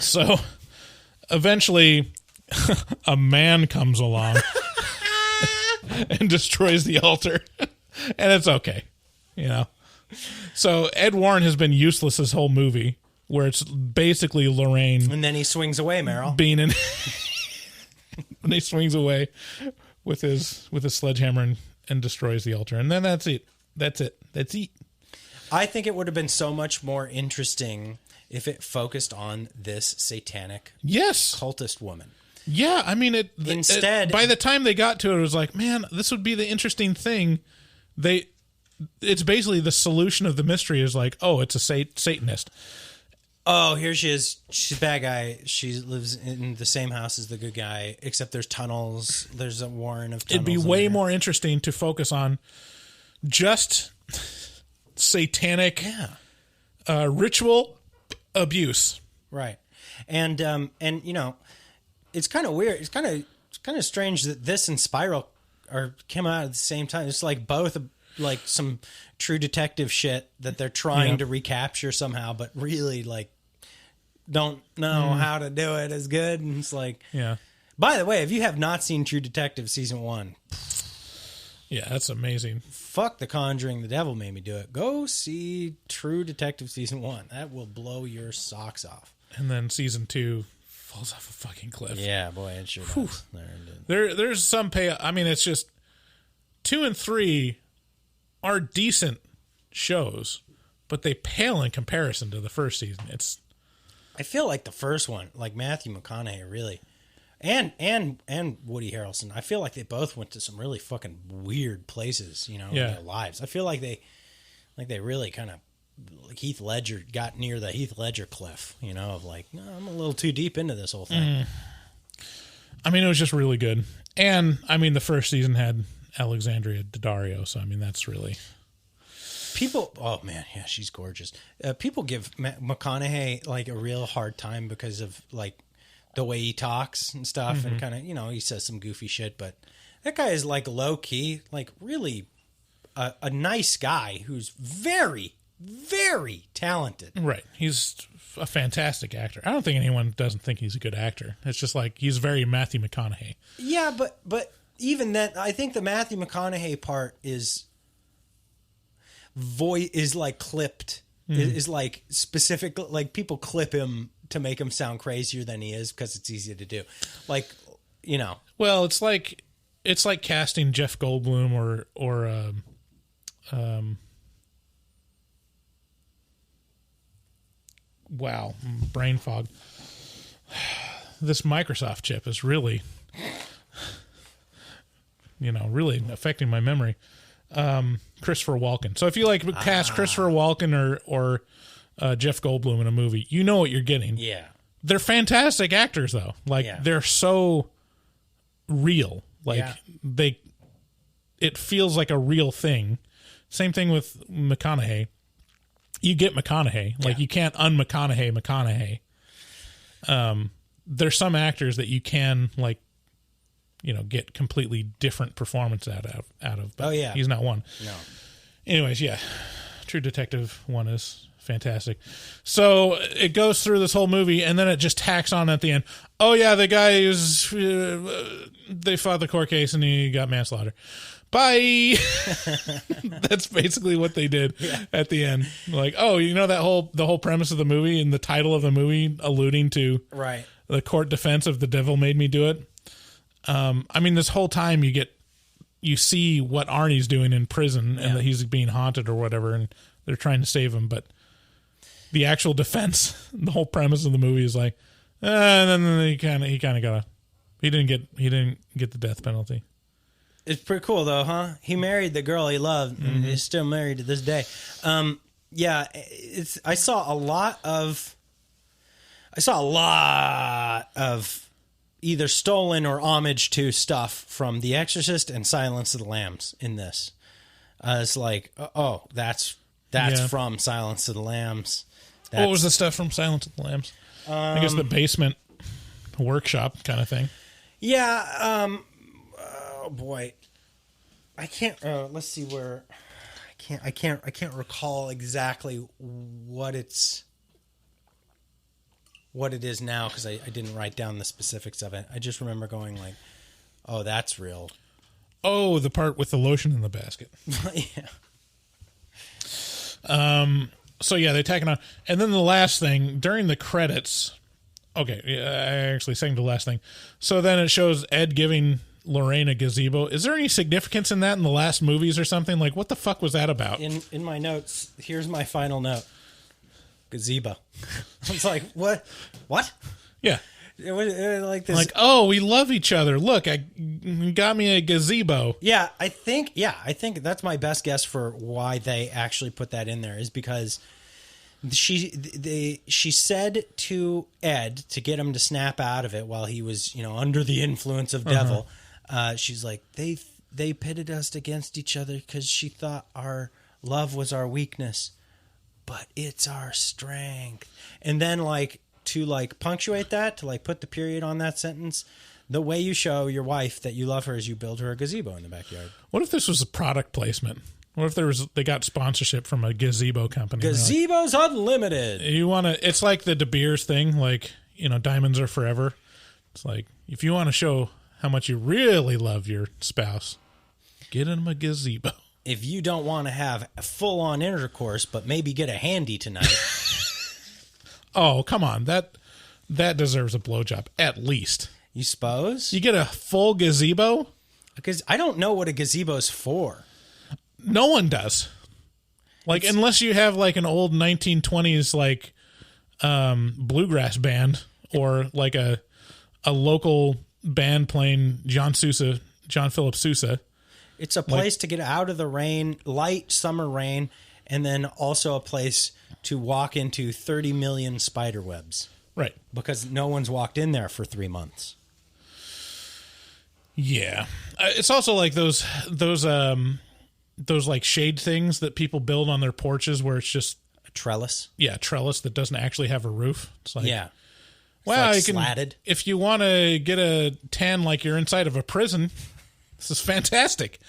So eventually a man comes along and destroys the altar. And it's okay, you know. So Ed Warren has been useless this whole movie, where it's basically Lorraine. And then he swings away, Meryl. Being in, and he swings away with his sledgehammer and destroys the altar, and then that's it. That's it. I think it would have been so much more interesting if it focused on this satanic, cultist woman. Yeah, I mean, instead, by the time they got to it, it was like, man, this would be the interesting thing. It's basically the solution of the mystery is like, oh, it's a Satanist. Oh, here she is. She's a bad guy. She lives in the same house as the good guy, except there's tunnels. There's a warren of tunnels. It'd be way more interesting to focus on just satanic ritual abuse. Right. And you know, it's kind of weird. It's kind of strange that this and Spiral came out at the same time. It's like both like some True Detective shit that they're trying to recapture somehow, but really like don't know how to do it as good. And it's like, by the way, if you have not seen True Detective season 1, that's amazing. Fuck The Conjuring. The devil made me do it. Go see True Detective season 1. That will blow your socks off. And then season 2 falls off a fucking cliff. Yeah, boy, it sure does. There's some pay. I mean, it's just 2 and 3 are decent shows, but they pale in comparison to the first season. I feel like the first one, like Matthew McConaughey, really, and Woody Harrelson. I feel like they both went to some really fucking weird places, you know, in their lives. I feel like they really kind of, like Heath Ledger got near the Heath Ledger cliff, you know, of like, no, I'm a little too deep into this whole thing. I mean, it was just really good. And I mean, the first season had Alexandria Daddario, so I mean, that's really people. Oh man, yeah, she's gorgeous. People give McConaughey like a real hard time because of like the way he talks and stuff, and kind of, you know, he says some goofy shit, but that guy is like low key, like really a nice guy who's very, very talented. Right. He's a fantastic actor. I don't think anyone doesn't think he's a good actor. It's just like he's very Matthew McConaughey. Yeah, but even that, I think the Matthew McConaughey part is like clipped. Is like specific, like people clip him to make him sound crazier than he is because it's easy to do. Like, you know. Well, it's like casting Jeff Goldblum or wow, brain fog. This Microsoft chip is really, you know, really affecting my memory. Christopher Walken. So if you like cast Christopher Walken or Jeff Goldblum in a movie, you know what you're getting. Yeah. They're fantastic actors though. Like they're so real. Like it feels like a real thing. Same thing with McConaughey. You get McConaughey. Like you can't un-McConaughey. There's some actors that you can, like, you know, get completely different performance out of. But he's not one. No. Anyways, True Detective 1 is fantastic. So it goes through this whole movie, and then it just tacks on at the end. Oh yeah, the guy is they fought the court case and he got manslaughter. Bye. That's basically what they did at the end. Like, oh, you know, the whole premise of the movie and the title of the movie alluding to the court defense of The Devil Made Me Do It. I mean, this whole time you see what Arnie's doing in prison and that he's being haunted or whatever, and they're trying to save him. But the actual defense, the whole premise of the movie is like, and then he kind of he didn't get the death penalty. It's pretty cool though, huh? He married the girl he loved, and he's still married to this day. I saw a lot of either stolen or homage to stuff from The Exorcist and Silence of the Lambs in this. It's like, that's from Silence of the Lambs. What was the stuff from Silence of the Lambs? I guess the basement workshop kind of thing. Yeah. Oh boy, I can't. Let's see where. I can't recall exactly what it is now because I didn't write down the specifics of it. I just remember going like, "Oh, that's real." Oh, the part with the lotion in the basket. Yeah. So yeah, they tack it on. And then the last thing, during the credits, okay, yeah, actually saying the last thing. So then it shows Ed giving Lorraine a gazebo. Is there any significance in that in the last movies or something? Like, what the fuck was that about? In my notes, here's my final note. Gazebo. I was like, what? Yeah. It was like this. Like, oh, we love each other. Look, you got me a gazebo. Yeah, I think that's my best guess for why they actually put that in there is because she said to Ed to get him to snap out of it while he was, under the influence of devil. She's like, they pitted us against each other because she thought our love was our weakness, but it's our strength. And then to punctuate that, to put the period on that sentence, the way you show your wife that you love her is you build her a gazebo in the backyard. What if this was a product placement? What if they got sponsorship from a gazebo company? Gazebos Unlimited. It's like the De Beers thing, diamonds are forever. It's like, if you want to show how much you really love your spouse, get him a gazebo. If you don't want to have full-on intercourse, but maybe get a handy tonight. Oh, come on. That deserves a blowjob, at least. You suppose? You get a full gazebo? Because I don't know what a gazebo's for. No one does. Unless you have an old 1920s bluegrass band or a local band playing John Philip Sousa. It's a place to get out of the rain, light summer rain, and then also a place to walk into 30 million spider webs. Right. Because no one's walked in there for 3 months. Yeah. It's also those shade things that people build on their porches where it's just a trellis. Yeah, a trellis that doesn't actually have a roof. It's yeah. Wow, you can slatted. If you want to get a tan like you're inside of a prison, this is fantastic.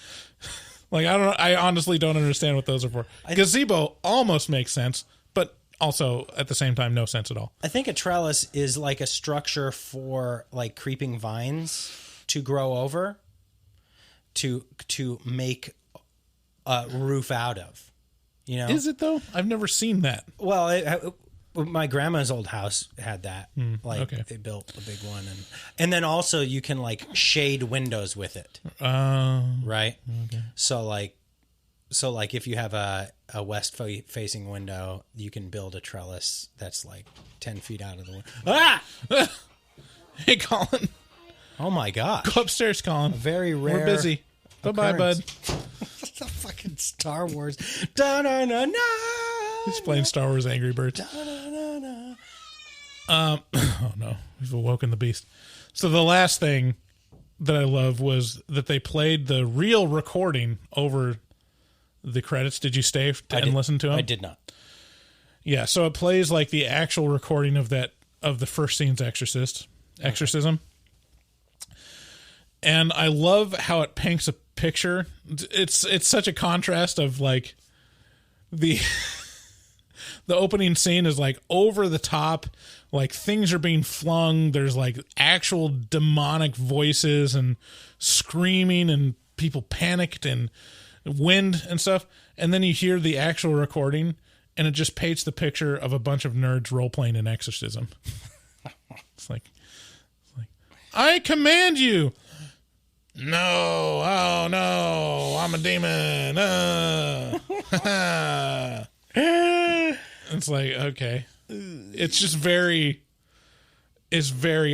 I honestly don't understand what those are for. Gazebo almost makes sense, but also at the same time, no sense at all. I think a trellis is a structure for creeping vines to grow over, to make a roof out of. Is it though? I've never seen that. Well, my grandma's old house had that. Okay. They built a big one, and then also you can shade windows with it. Right. Okay. So if you have a west facing window, you can build a trellis that's 10 feet out of the window. Ah! Hey, Colin. Oh my God. Go upstairs, Colin. Very rare. We're busy. Bye-bye, bud. The fucking Star Wars. Da-na-na-na. He's playing Star Wars Angry Birds. Oh no, we've awoken the beast. So the last thing that I love was that they played the real recording over the credits. Did you stay and listen to them? I did not. Yeah, so it plays the actual recording of the first scene's exorcism. And I love how it paints a picture. It's such a contrast of the the opening scene is over the top, things are being flung. There's actual demonic voices and screaming and people panicked and wind and stuff. And then you hear the actual recording and it just paints the picture of a bunch of nerds role-playing an exorcism. It's like, I command you. No, oh no, I'm a demon. It's okay. It's just very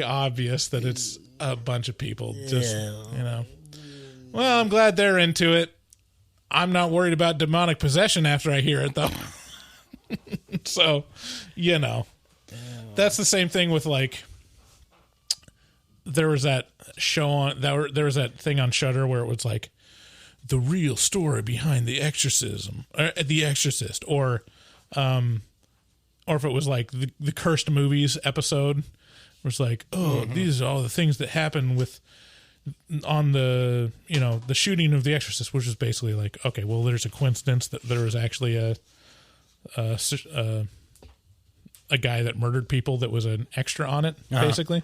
obvious that it's a bunch of people just, Well, I'm glad they're into it. I'm not worried about demonic possession after I hear it, though. So, that's the same thing with there was that show on there was that thing on Shudder where it was the real story behind the exorcism, the Exorcist, or if it was the Cursed Movies episode, where it's these are all the things that happen on the the shooting of the Exorcist, which is basically okay, well, there's a coincidence that there was actually a guy that murdered people that was an extra on it, basically.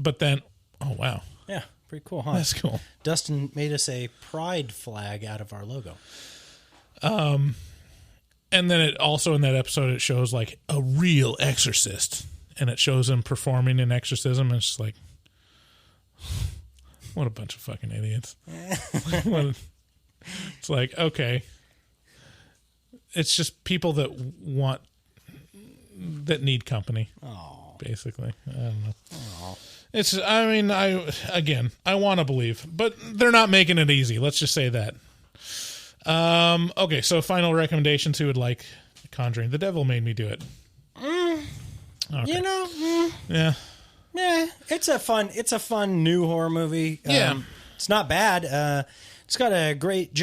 But then, oh wow, yeah, Pretty cool, huh? That's cool. Dustin made us a pride flag out of our logo. And then it also in that episode it shows like a real exorcist, and it shows him performing an exorcism, and it's just like, what a bunch of fucking idiots. It's like, okay, it's just people that need company. Oh, basically, I don't know. Aww. It's, I mean, I want to believe, but they're not making it easy. Let's just say that. Okay, so final recommendations. Who would like Conjuring? The Devil Made Me Do It. Okay. You know, yeah. It's a fun new horror movie. Yeah, it's not bad. It's got a great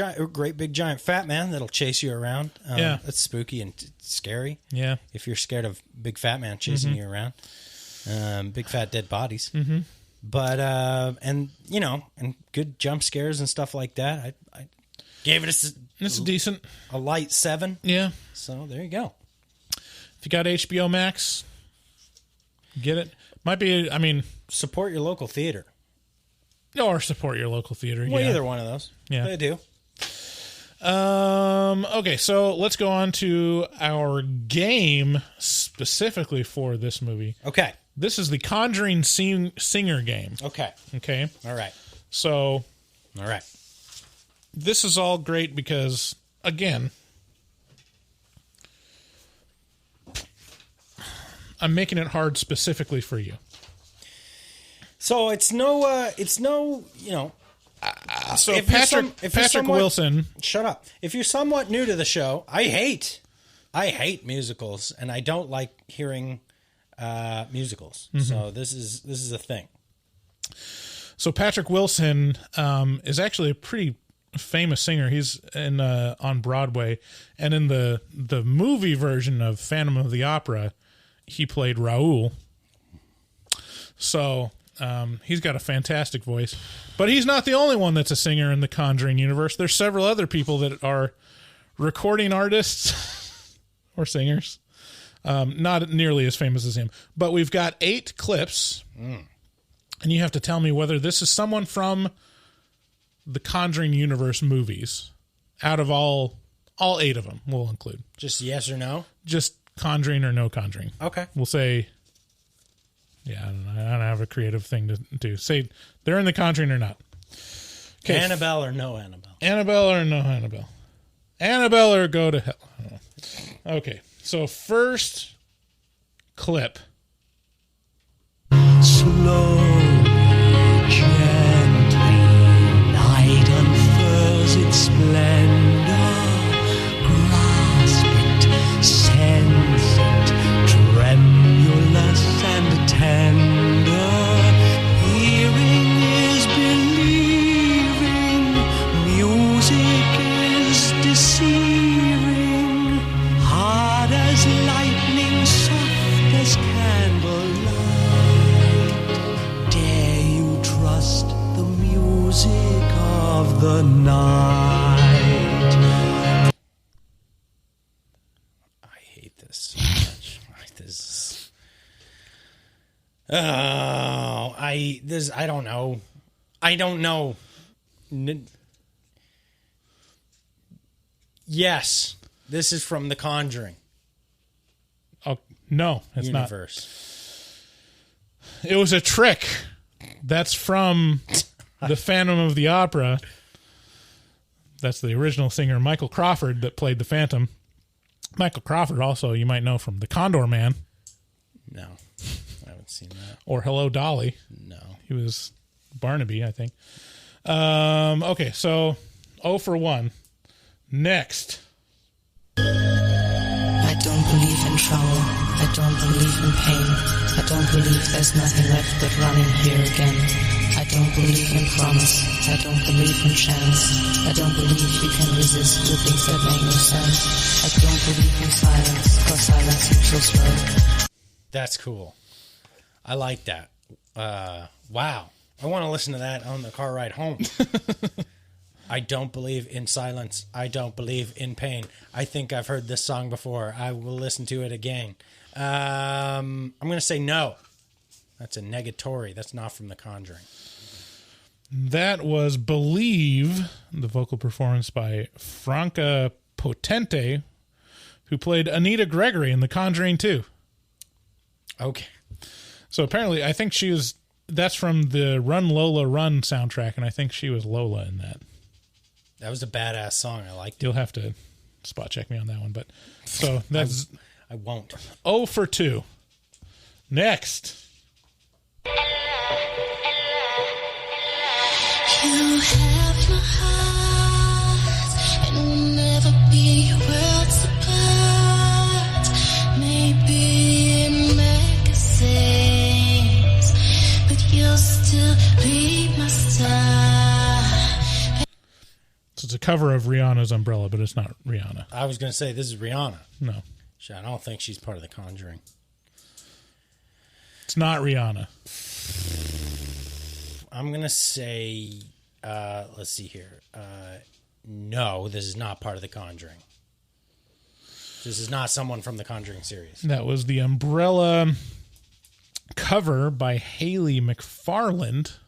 big giant fat man that'll chase you around. Yeah, it's spooky and scary. Yeah, if you're scared of big fat man chasing you around. Big fat dead bodies, but and good jump scares and stuff like that. I gave it it's decent, a light 7. Yeah, so there you go. If you got HBO Max, get it. Might be, I mean, support your local theater, or support your local theater. Well, either one of those. Yeah, they do. Okay, so let's go on to our game specifically for this movie. Okay. This is the Conjuring Singer game. Okay. All right. So, all right. This is all great because, again, I'm making it hard specifically for you. So it's no, so if Patrick Wilson. Shut up. If you're somewhat new to the show, I hate musicals, and I don't like hearing musicals. So this is a thing. So Patrick Wilson is actually a pretty famous singer. He's in on Broadway, and in the movie version of Phantom of the Opera, he played Raoul. So he's got a fantastic voice, but he's not the only one that's a singer in the Conjuring universe. There's several other people that are recording artists or singers. Not nearly as famous as him, but we've got 8 clips, and you have to tell me whether this is someone from the Conjuring universe movies. Out of all 8 of them, we'll include. Just yes or no? Just Conjuring or no Conjuring. Okay. We'll say, yeah, I don't know. I don't have a creative thing to do. Say they're in the Conjuring or not. Okay. Annabelle or no Annabelle? Annabelle or no Annabelle? Annabelle or go to hell? Okay. So first clip. Slowly, gently, night unfurls its splendor. Grasp it, sense it, tremulous and tender. Hearing is believing, music is deceiving. Hard as lightning, soft as candlelight. Dare you trust the music of the night? I hate this so much. I don't know. Yes. This is from The Conjuring. Oh, no, it's universe. Not. It was a trick. That's from the Phantom of the Opera. That's the original singer, Michael Crawford, that played the Phantom. Michael Crawford also, you might know from The Condor Man. No, I haven't seen that. Or Hello, Dolly. No. He was Barnaby, I think. Okay, so 0 for 1. Next. I don't believe in trouble. I don't believe in pain. I don't believe there's nothing left but running here again. I don't believe in promise. I don't believe in chance. I don't believe you can resist the things that make no sense. I don't believe in silence, cause silence seems so slow. That's cool. I like that. Wow. I want to listen to that on the car ride home. I don't believe in silence. I don't believe in pain. I think I've heard this song before. I will listen to it again. I'm going to say no. That's a negatory. That's not from The Conjuring. That was Believe, the vocal performance by Franca Potente, who played Anita Gregory in The Conjuring 2. Okay. So apparently, I think that's from the Run Lola Run soundtrack, and I think she was Lola in that. That was a badass song. I liked it. You'll have to spot check me on that one. But so that's... I won't. 0 for 2. Next. You have my heart, and we'll never be worlds apart. Maybe in magazines, but you'll still be my star. So it's a cover of Rihanna's Umbrella, but it's not Rihanna. I was going to say, this is Rihanna. No. I don't think she's part of The Conjuring. It's not Rihanna. I'm going to say, let's see here. No, this is not part of The Conjuring. This is not someone from the Conjuring series. That was the Umbrella cover by Haley McFarland,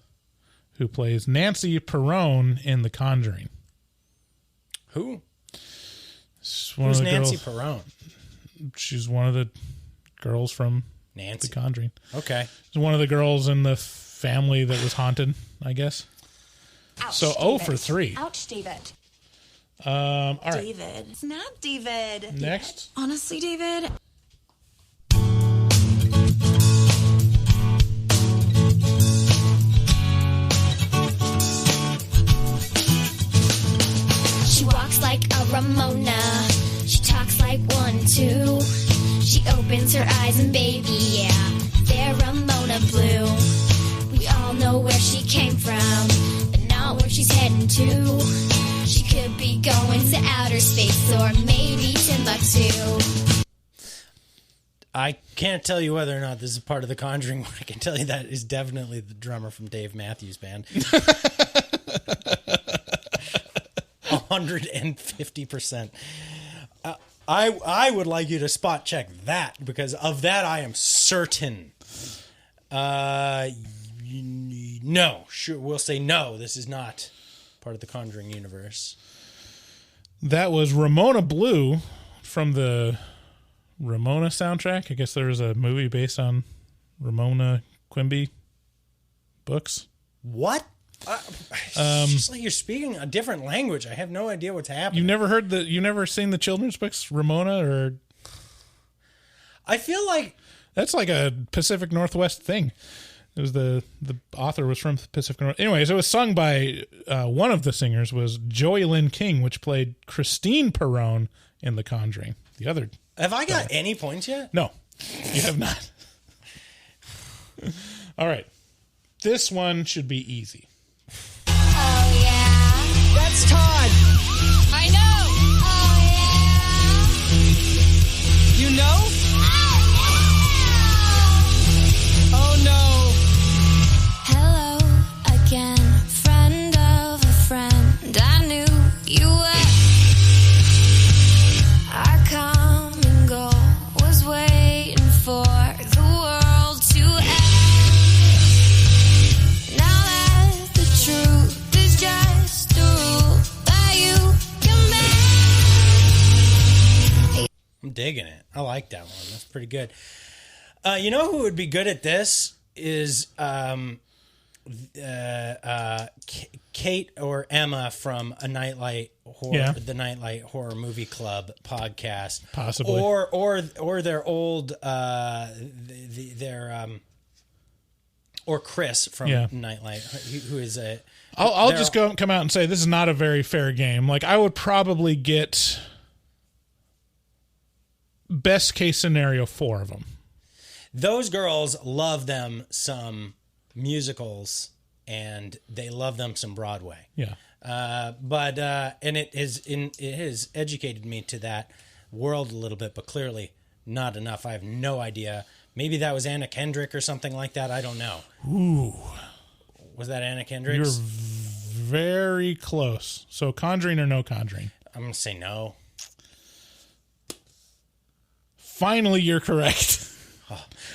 who plays Nancy Perrone in The Conjuring. Who? Who's Nancy Perrone? She's one of the girls from Nancy. The Conjuring. Okay. She's one of the girls in the family that was haunted, I guess. Ouch, so David. 0 for 3. Ouch, David. All right. David. It's not David. Next. Honestly, David. She walks like a Ramona. She talks like 1, 2. She opens her eyes and baby, yeah, they're Ramona Blue. We all know where she came from, but not where she's heading to. She could be going to outer space or maybe Timbuktu. I can't tell you whether or not this is part of The Conjuring. What I can tell you that is definitely the drummer from Dave Matthews Band. 150%. I would like you to spot check that, because of that I am certain. No, sure, we'll say no. This is not part of the Conjuring universe. That was Ramona Blue from the Ramona soundtrack. I guess there was a movie based on Ramona Quimby books. What? It's just like you're speaking a different language. I have no idea what's happening. You never seen the children's books Ramona? Or I feel like that's like a Pacific Northwest thing. It was the author was from Pacific Northwest. Anyways, it was sung by one of the singers was Joey Lynn King, which played Christine Perrone in The Conjuring. The other. Have I got any points yet? No, you have not. All right, this one should be easy. Oh yeah, that's Todd. I know. Oh yeah. You know? Oh no. Hello again, friend of a friend. I knew you were. Our common goal was waiting for the world to end. Now that the truth is just a rule that you can make. I'm digging it. I like that one. That's pretty good. You know who would be good at this is Kate or Emma from the Nightlight Horror Movie Club podcast, possibly, or their old or Chris from Nightlight, who is a. I'll just come out and say this is not a very fair game. Like, I would probably get best case scenario 4 of them. Those girls love them some musicals, and they love them some Broadway. Yeah. But it has educated me to that world a little bit, but clearly not enough. I have no idea. Maybe that was Anna Kendrick or something like that. I don't know. Ooh. Was that Anna Kendrick? You're very close. So Conjuring or no Conjuring? I'm going to say no. Finally, you're correct.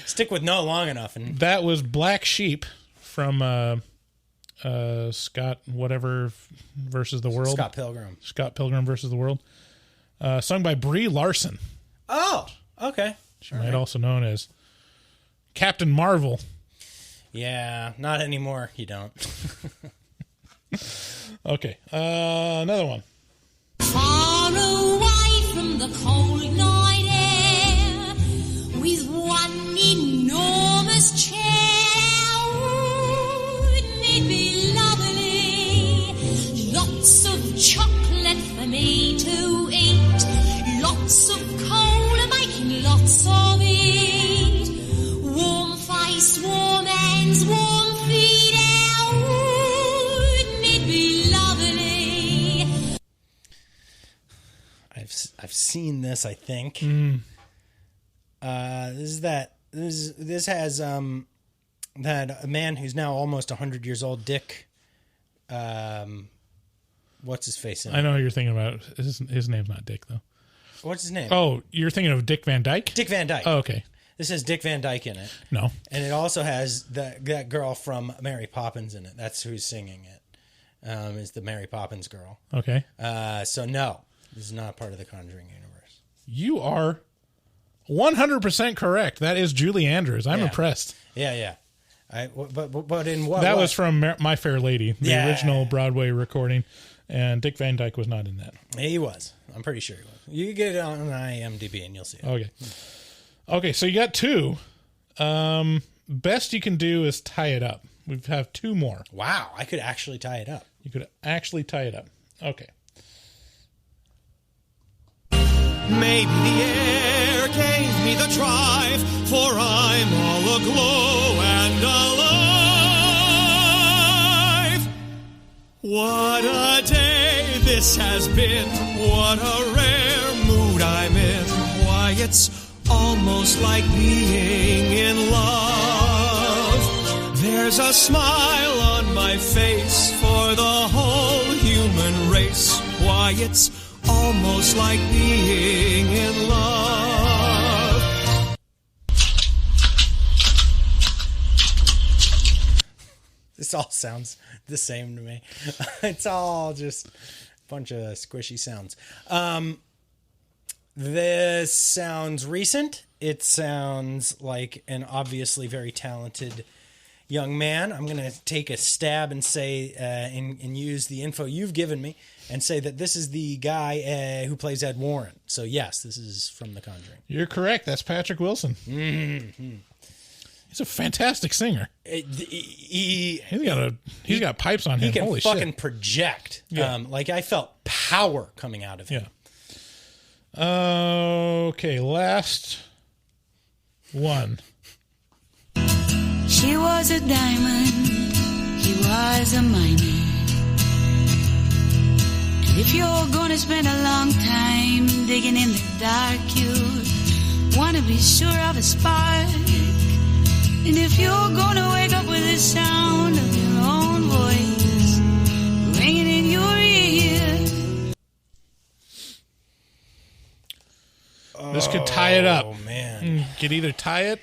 Stick with no long enough. And that was Black Sheep from Scott whatever versus the world. Scott Pilgrim. Scott Pilgrim versus the world. Sung by Brie Larson. Oh, okay. She might also known as Captain Marvel. Yeah, not anymore. You don't. Okay, another one. Far away from the cold night air, with one enormous chair, wouldn't it be lovely? Lots of chocolate for me to eat, lots of coal making lots of it, warm face, warm hands, warm feet out, wouldn't it be lovely? I've seen this, I think. This has that a man who's now almost 100 years old, Dick. What's his face? I know who you're thinking about. His name's not Dick, though. What's his name? Oh, you're thinking of Dick Van Dyke? Dick Van Dyke. Oh, okay. This has Dick Van Dyke in it. No. And it also has that girl from Mary Poppins in it. That's who's singing it. Is the Mary Poppins girl. Okay. So no, this is not part of the Conjuring universe. You are 100% correct. That is Julie Andrews. I'm impressed. Yeah. But in what? That what? was from My Fair Lady, the original Broadway recording, and Dick Van Dyke was not in that. He was. I'm pretty sure he was. You can get it on IMDb and you'll see it. Okay, so you got two. Best you can do is tie it up. We have two more. Wow, I could actually tie it up. You could actually tie it up. Okay. Maybe the air gave me the drive, for I'm all aglow and alive. What a day this has been, what a rare mood I'm in. Why, it's almost like being in love. There's a smile on my face for the whole human race. Why, it's almost like being in love. This all sounds the same to me. It's all just a bunch of squishy sounds. This sounds recent. It sounds like an obviously very talented young man. I'm going to take a stab and say, and use the info you've given me and say that this is the guy who plays Ed Warren. So yes, this is from The Conjuring. You're correct. That's Patrick Wilson. Mm-hmm. He's a fantastic singer. He's got pipes on him. He can Holy fucking shit. project. Yeah. Like I felt power coming out of him. Yeah. Okay, last one. She was a diamond, he was a miner. And if you're gonna spend a long time digging in the dark, you wanna be sure of a spark. And if you're gonna wake up with the sound of your own voice ringing in your ear. This could tie it up. Oh, man. Could either tie it.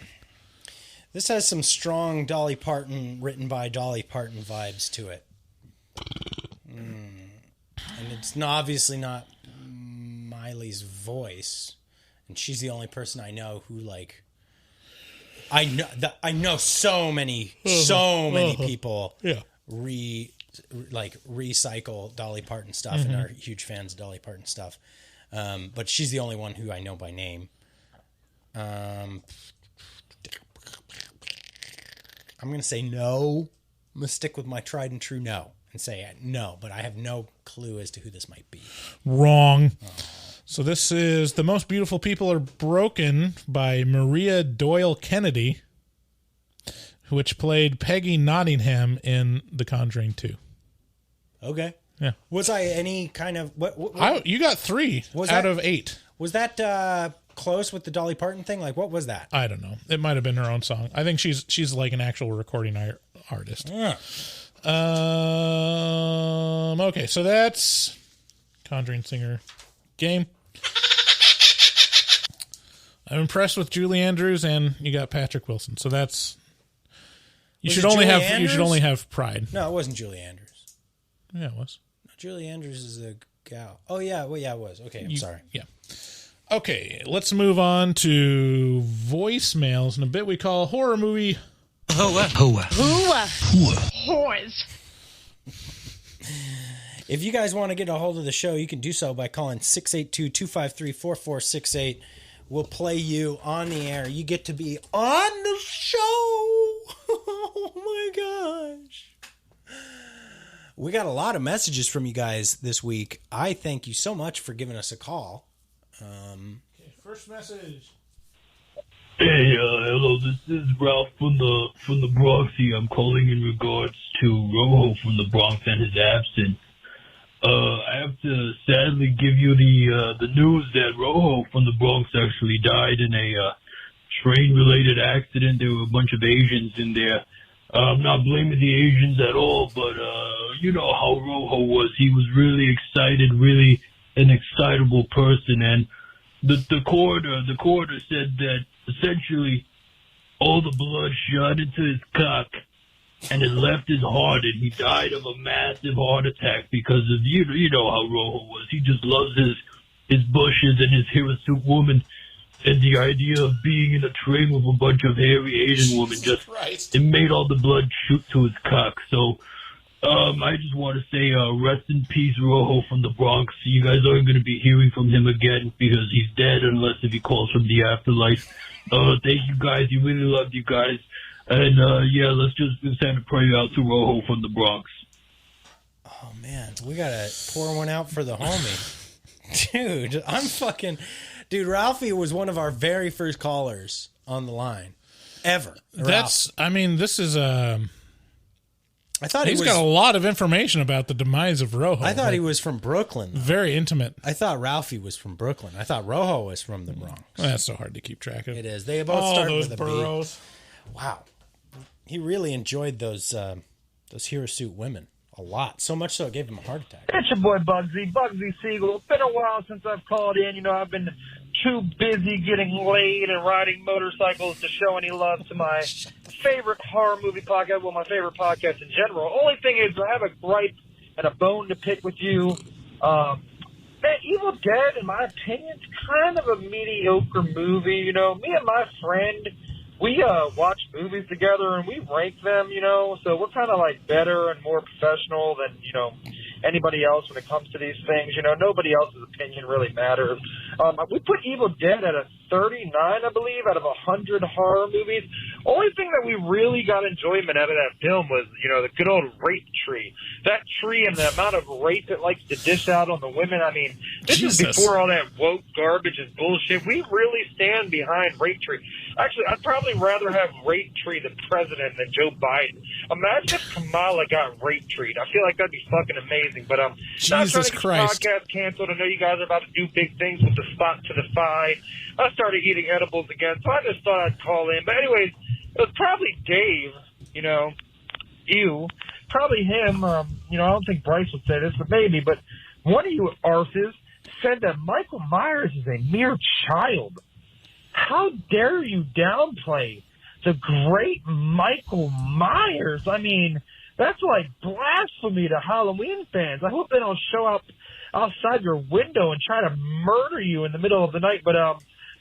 This has some strong Dolly Parton, written by Dolly Parton vibes to it. And it's obviously not Miley's voice. And she's the only person I know who, like... I know so many people recycle Dolly Parton stuff and are huge fans of Dolly Parton stuff. But she's the only one who I know by name. I'm going to say no. I'm going to stick with my tried and true no and say no, but I have no clue as to who this might be. Wrong. Oh. So this is The Most Beautiful People Are Broken by Maria Doyle Kennedy, which played Peggy Nottingham in The Conjuring 2. Okay. Yeah. Was I any kind of... What? You got 3 out of 8. Was that close with the Dolly Parton thing? Like, what was that? I don't know. It might have been her own song. I think she's like an actual recording artist. Yeah. Okay, so that's Conjuring Singer game. I'm impressed with Julie Andrews, and you got Patrick Wilson. So that's You should only have pride. No, it wasn't Julie Andrews. Yeah, it was. No, Julie Andrews is a gal. Oh yeah, well yeah, it was. Okay, I'm sorry. Yeah. Okay, let's move on to voicemails. In a bit, we call horror movie. Whores. If you guys want to get a hold of the show, you can do so by calling 682-253-4468. We'll play you on the air. You get to be on the show. Oh my gosh. We got a lot of messages from you guys this week. I thank you so much for giving us a call. Okay, first message. Hey, hello. This is Ralph from the Bronx here. I'm calling in regards to Rojo from the Bronx and his absence. I have to sadly give you the news that Rojo from the Bronx actually died in a train-related accident. There were a bunch of Asians in there. I'm not blaming the Asians at all, but you know how Rojo was. He was really excited, really an excitable person, and the coroner said that essentially all the blood shot into his cock and it left his heart, and he died of a massive heart attack because of you know how Rojo was. He just loves his bushes and his hirsute woman, and the idea of being in a train with a bunch of hairy Asian women it made all the blood shoot to his cock. So I just want to say rest in peace, Rojo from the Bronx. You guys aren't going to be hearing from him again because he's dead unless if he calls from the afterlife. Thank you guys. He really loved you guys. And yeah, let's just send a prayer out to Rojo from the Bronx. Oh man, we gotta pour one out for the homie. Dude, Dude, Ralphie was one of our very first callers on the line. Ever. This is I thought he's got a lot of information about the demise of Rojo. I thought he was from Brooklyn. Though. Very intimate. I thought Ralphie was from Brooklyn. I thought Rojo was from the Bronx. Well, that's so hard to keep track of. It is. They both start with a B. boroughs. Wow. He really enjoyed those hirsute women a lot. So much so it gave him a heart attack. It's your boy Bugsy Siegel. It's been a while since I've called in. You know, I've been too busy getting laid and riding motorcycles to show any love to my favorite horror movie podcast, well, my favorite podcast in general. Only thing is, I have a gripe and a bone to pick with you. Man, Evil Dead, in my opinion, is kind of a mediocre movie. You know, me and my friend, we watch movies together and we rank them, you know, so we're kind of like better and more professional than, you know, anybody else when it comes to these things. You know, nobody else's opinion really matters. We put Evil Dead at a 39, I believe, out of 100 horror movies. Only thing that we really got enjoyment out of that film was, you know, the good old rape tree. That tree and the amount of rape it likes to dish out on the women. I mean, this is before all that woke garbage and bullshit. We really stand behind rape tree. Actually, I'd probably rather have rape tree the president than Joe Biden. Imagine if Kamala got rape treed. I feel like that'd be fucking amazing. But Jesus Christ. This podcast canceled. I know you guys are about to do big things with the Spot to the Fi. I started eating edibles again, so I just thought I'd call in. But anyways, it was probably Dave, you know, probably him. You know, I don't think Bryce would say this, but maybe. But one of you arses said that Michael Myers is a mere child. How dare you downplay the great Michael Myers? I mean, that's like blasphemy to Halloween fans. I hope they don't show up outside your window and try to murder you in the middle of the night. But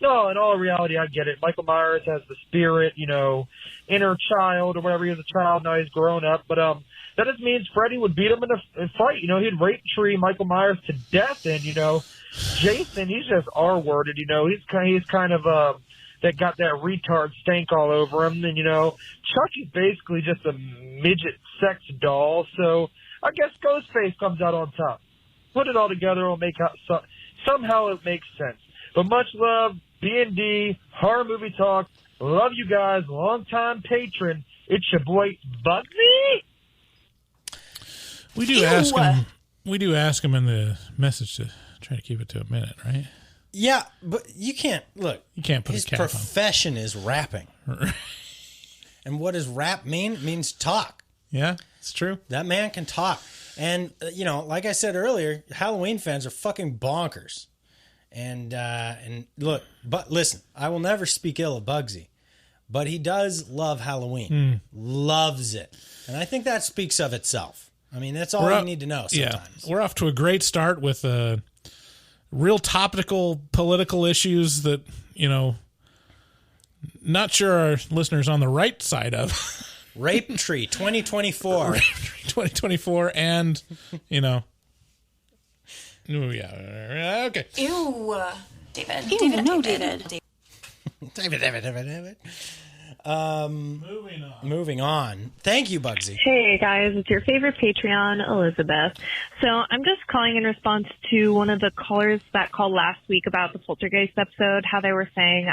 no, in all reality, I get it. Michael Myers has the spirit, you know, inner child or whatever. He was a child, now he's grown up. But that just means Freddy would beat him in a fight. You know, he'd rape tree Michael Myers to death. And, you know, Jason, he's just R-worded. You know, he's kind of that got that retard stank all over him. And, you know, Chucky's basically just a midget sex doll. So I guess Ghostface comes out on top. Put it all together, it'll make somehow it makes sense. But much love, B&D, Horror Movie Talk. Love you guys, long-time patron. It's your boy Bugsy. We do ask him in the message to try to keep it to a minute, right? Yeah, but you can't look. You can't put his cap on. His profession is rapping. And what does rap mean? It means talk. Yeah, it's true. That man can talk. And, you know, like I said earlier, Halloween fans are fucking bonkers. And look, but listen, I will never speak ill of Bugsy. but he does love Halloween. Loves it. And I think that speaks of itself. I mean, that's all you need to know sometimes. Yeah, we're off to a great start with real topical political issues that, not sure our listeners on the right side of. Rape Tree 2024. 2024 and, yeah, okay. Ew. David. Ew, David. no, David. David. Moving on. Thank you, Bugsy. Hey guys, it's your favorite Patreon, Elizabeth. So I'm just calling in response to one of the callers that called last week about the Poltergeist episode, how they were saying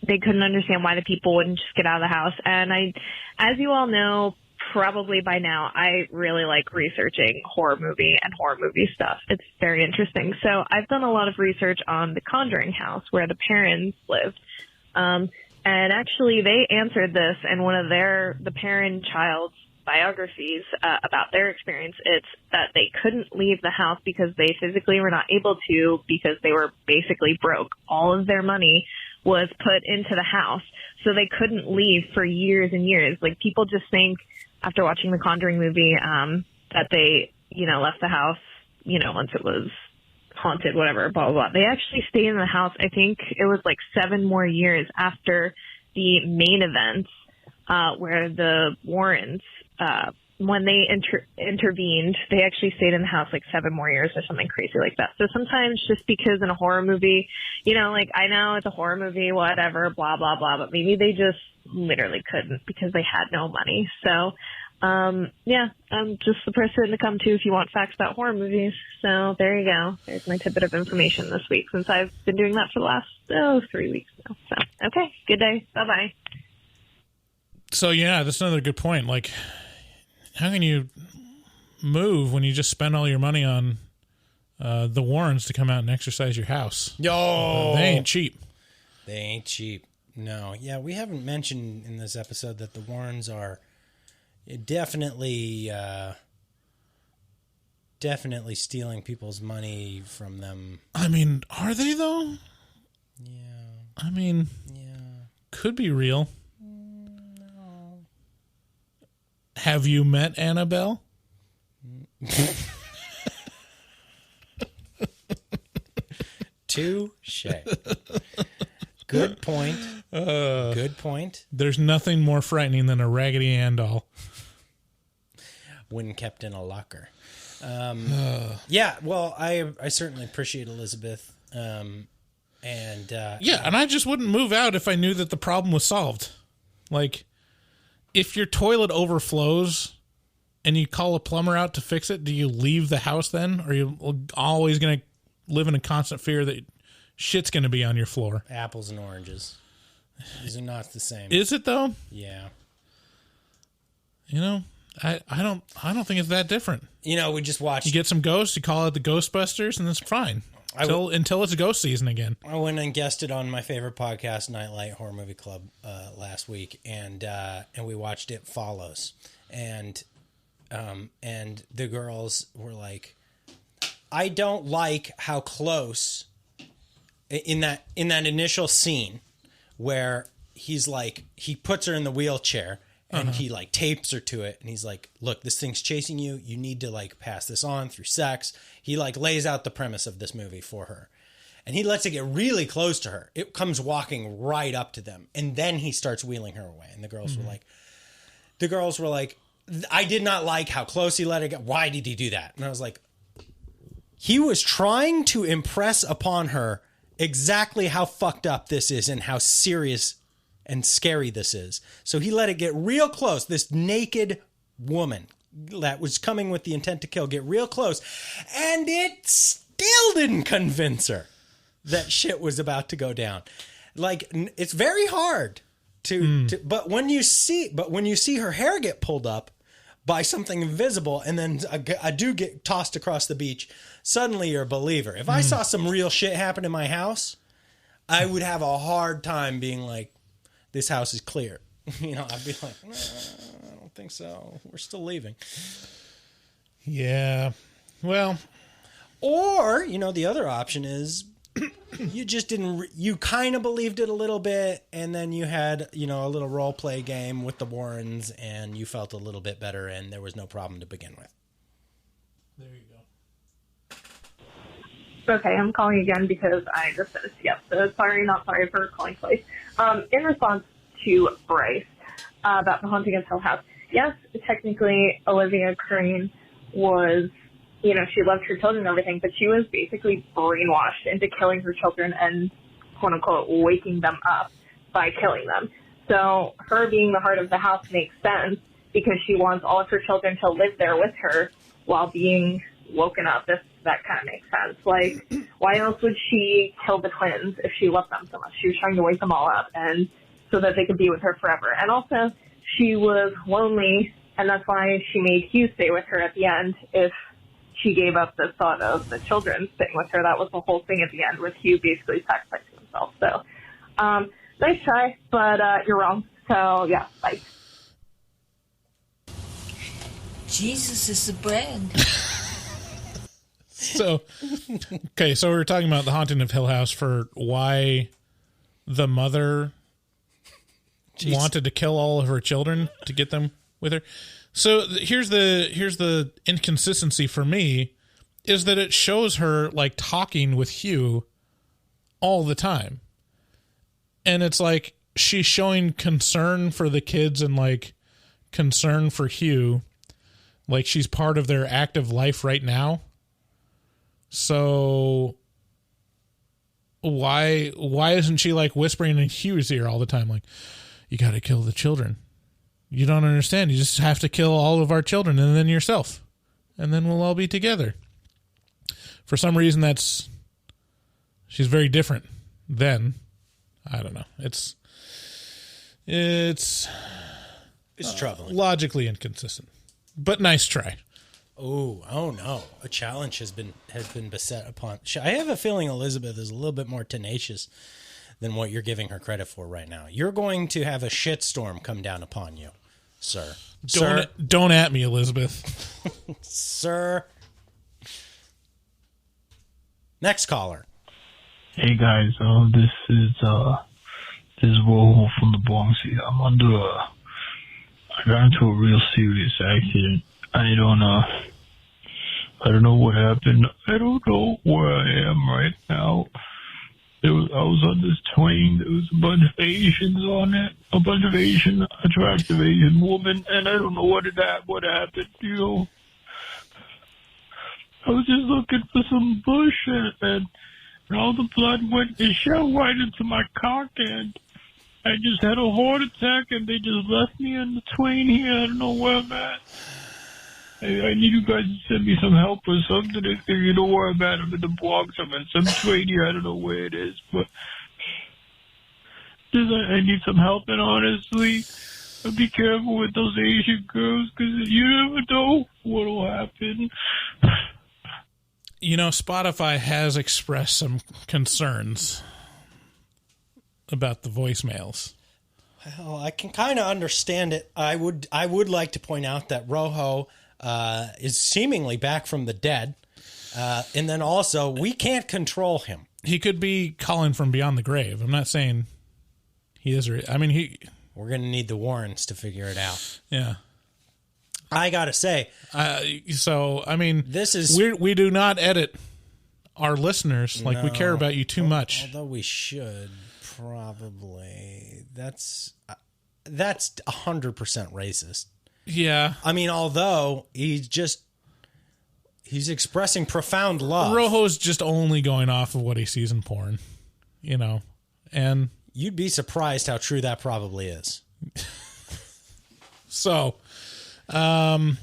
they couldn't understand why the people wouldn't just get out of the house. And as you all know, probably by now, I really like researching horror movie stuff. It's very interesting. So I've done a lot of research on the Conjuring house where the parents lived. And actually they answered this in one of the parent-child's biographies about their experience. It's that they couldn't leave the house because they physically were not able to because they were basically broke. All of their money was put into the house. So they couldn't leave for years and years. Like, people just think after watching the Conjuring movie that they, left the house, once it was haunted, whatever, blah, blah, blah. They actually stayed in the house. I think it was like 7 more years after the main events where the Warrens, when they intervened, they actually stayed in the house like 7 more years or something crazy like that. So sometimes just because in a horror movie, I know it's a horror movie, whatever, blah, blah, blah, but maybe they just literally couldn't because they had no money. So, yeah, I'm just the person to come to if you want facts about horror movies. So there you go. There's my tidbit of information this week since I've been doing that for the last 3 weeks now. So, okay, good day. Bye-bye. So, yeah, that's another good point. Like, how can you move when you just spend all your money on the Warrens to come out and exercise your house? Yo! They ain't cheap. They ain't cheap. No. Yeah, we haven't mentioned in this episode that the Warrens are definitely stealing people's money from them. I mean, are they, though? Yeah. I mean, could be real. No. Have you met Annabelle? Touche. Good point. Good point. There's nothing more frightening than a Raggedy Ann doll when kept in a locker. Yeah, well, I certainly appreciate Elizabeth. And Apples and oranges. These are not the same. Is it, though? Yeah. I don't think it's that different. We just watched. You get some ghosts, you call it the Ghostbusters, and it's fine. Until it's ghost season again. I went and guested on my favorite podcast, Nightlight Horror Movie Club, last week, and we watched It Follows, and the girls were like, I don't like how close in that initial scene where he's like, he puts her in the wheelchair and he like tapes her to it, and he's like, look, this thing's chasing you. You need to like pass this on through sex. He like lays out the premise of this movie for her, and he lets it get really close to her. It comes walking right up to them, and then he starts wheeling her away. And the girls were like, I did not like how close he let it get. Why did he do that? And I was like, he was trying to impress upon her exactly how fucked up this is and how serious and scary this is. So he let it get real close. This naked woman that was coming with the intent to kill, get real close. And it still didn't convince her that shit was about to go down. Like, it's very hard to but when you see her hair get pulled up by something invisible and then a dude get tossed across the beach, suddenly you're a believer. If I saw some real shit happen in my house, I would have a hard time being like, this house is clear. I'd be like, no, I don't think so. We're still leaving. Yeah. Well. Or, the other option is you just didn't. You kind of believed it a little bit, and then you had a little role play game with the Warrens, and you felt a little bit better, and there was no problem to begin with. There you go. Okay, I'm calling again because I just finished the episode. Sorry, not sorry for calling twice. In response to Bryce about the Haunting of Hill House, yes, technically Olivia Crane was, she loved her children and everything, but she was basically brainwashed into killing her children and, quote unquote, waking them up by killing them. So her being the heart of the house makes sense because she wants all of her children to live there with her while being woken up. That kind of makes sense. Like, why else would she kill the twins if she loved them so much? She was trying to wake them all up and so that they could be with her forever. And also, she was lonely, and that's why she made Hugh stay with her at the end. If she gave up the thought of the children staying with her, that was the whole thing at the end, with Hugh basically sacrificing himself. So, nice try, but you're wrong. So, yeah, bye. Jesus is the bread. So we were talking about the Haunting of Hill House for why the mother wanted to kill all of her children to get them with her. So here's the inconsistency for me is that it shows her like talking with Hugh all the time. And it's like she's showing concern for the kids and like concern for Hugh. Like she's part of their active life right now. So why isn't she like whispering in Hugh's ear all the time? Like, you got to kill the children. You don't understand. You just have to kill all of our children and then yourself. And then we'll all be together. For some reason, she's very different then. I don't know. It's troubling. Logically inconsistent. But nice try. Oh no! A challenge has been beset upon. I have a feeling Elizabeth is a little bit more tenacious than what you're giving her credit for right now. You're going to have a shitstorm come down upon you, sir. Don't at me, Elizabeth. Sir. Next caller. Hey guys, this is Rojo from the Bronx here. I got into a real serious accident. I don't know what happened. I don't know where I am right now. I was on this train. There was a bunch of Asians on it, a bunch of attractive Asian women, and I don't know what happened. I was just looking for some bush, and all the blood went and shot right into my cock, and I just had a heart attack, and they just left me on the train here. I don't know where I'm at. I need you guys to send me some help or something. If you know where I'm at, I'm in the Bronx. I'm at some train here. I don't know where it is, but I need some help. And honestly, be careful with those Asian girls because you never know what will happen. Spotify has expressed some concerns about the voicemails. Well, I can kind of understand it. I would like to point out that Rojo is seemingly back from the dead. And then also, we can't control him. He could be calling from beyond the grave. I'm not saying he is. We're going to need the Warrens to figure it out. Yeah. I got to say. This is... We do not edit our listeners. We care about you too much. Although we should, probably. That's 100% racist. Yeah. Although he's expressing profound love. Rojo's just only going off of what he sees in porn, and you'd be surprised how true that probably is. So, I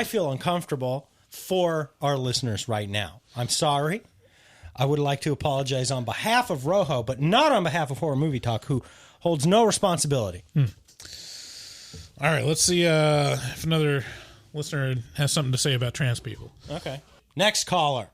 feel uncomfortable for our listeners right now. I'm sorry. I would like to apologize on behalf of Rojo, but not on behalf of Horror Movie Talk, who holds no responsibility. All right, let's see if another listener has something to say about trans people. Okay. Next caller.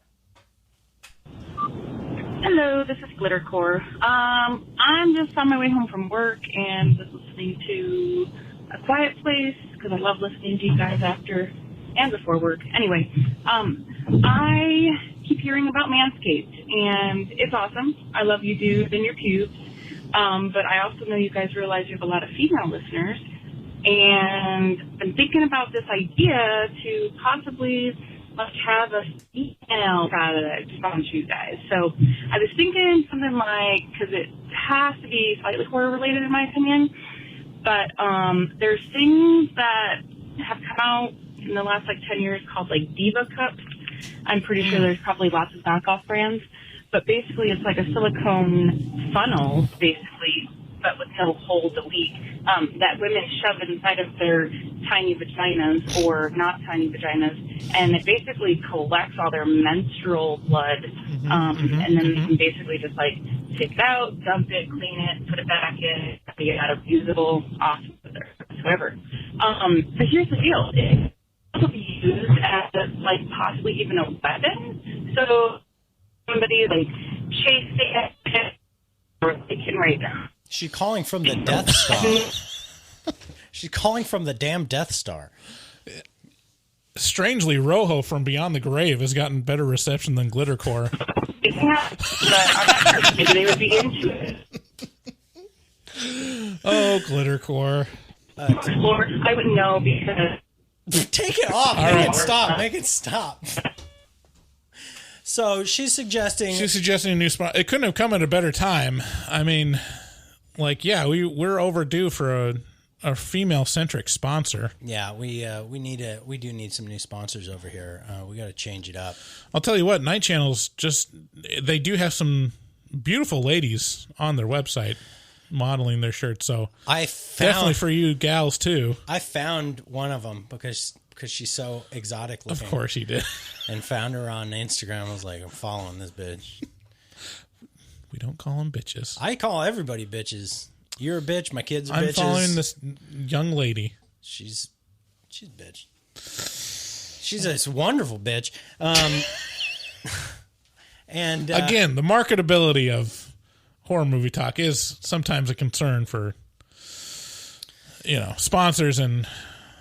Hello, this is Glittercore. I'm just on my way home from work and was listening to A Quiet Place because I love listening to you guys after and before work. Anyway, I keep hearing about Manscaped, and it's awesome. I love you dudes and your pubes. But I also know you guys realize you have a lot of female listeners, and I'm thinking about this idea to possibly have a female product sponsor you guys. So I was thinking something like, because it has to be slightly horror related in my opinion, but there's things that have come out in the last 10 years called Diva Cups. I'm pretty sure there's probably lots of knockoff brands, but basically it's like a silicone funnel, basically, but with no hole to leak, that women shove inside of their tiny vaginas or not tiny vaginas, and it basically collects all their menstrual blood, and then they can basically just take it out, dump it, clean it, put it back in, get out of usable, off whatsoever. But here's the deal. It can also be used as possibly even a weapon. So somebody chasing it, or they can right now. She's calling from the Death Star. She's calling from the damn Death Star. Strangely, Rojo from Beyond the Grave has gotten better reception than Glittercore. Yeah, but maybe they would be into it. Oh, Glittercore. Lord, I wouldn't know because... Take it off. Make it stop. Make it stop. So she's suggesting a new spot. It couldn't have come at a better time. I mean, we're overdue for a female-centric sponsor. Yeah, we do need some new sponsors over here. We got to change it up. I'll tell you what, Night Channel's they do have some beautiful ladies on their website modeling their shirts. So definitely for you gals too. I found one of them because she's so exotic looking. Of course you did. And found her on Instagram. I was like, I'm following this bitch. We don't call them bitches. I call everybody bitches. You're a bitch. My kids are bitches. I'm following this young lady. She's a bitch. She's a wonderful bitch. And again, the marketability of horror movie talk is sometimes a concern for sponsors and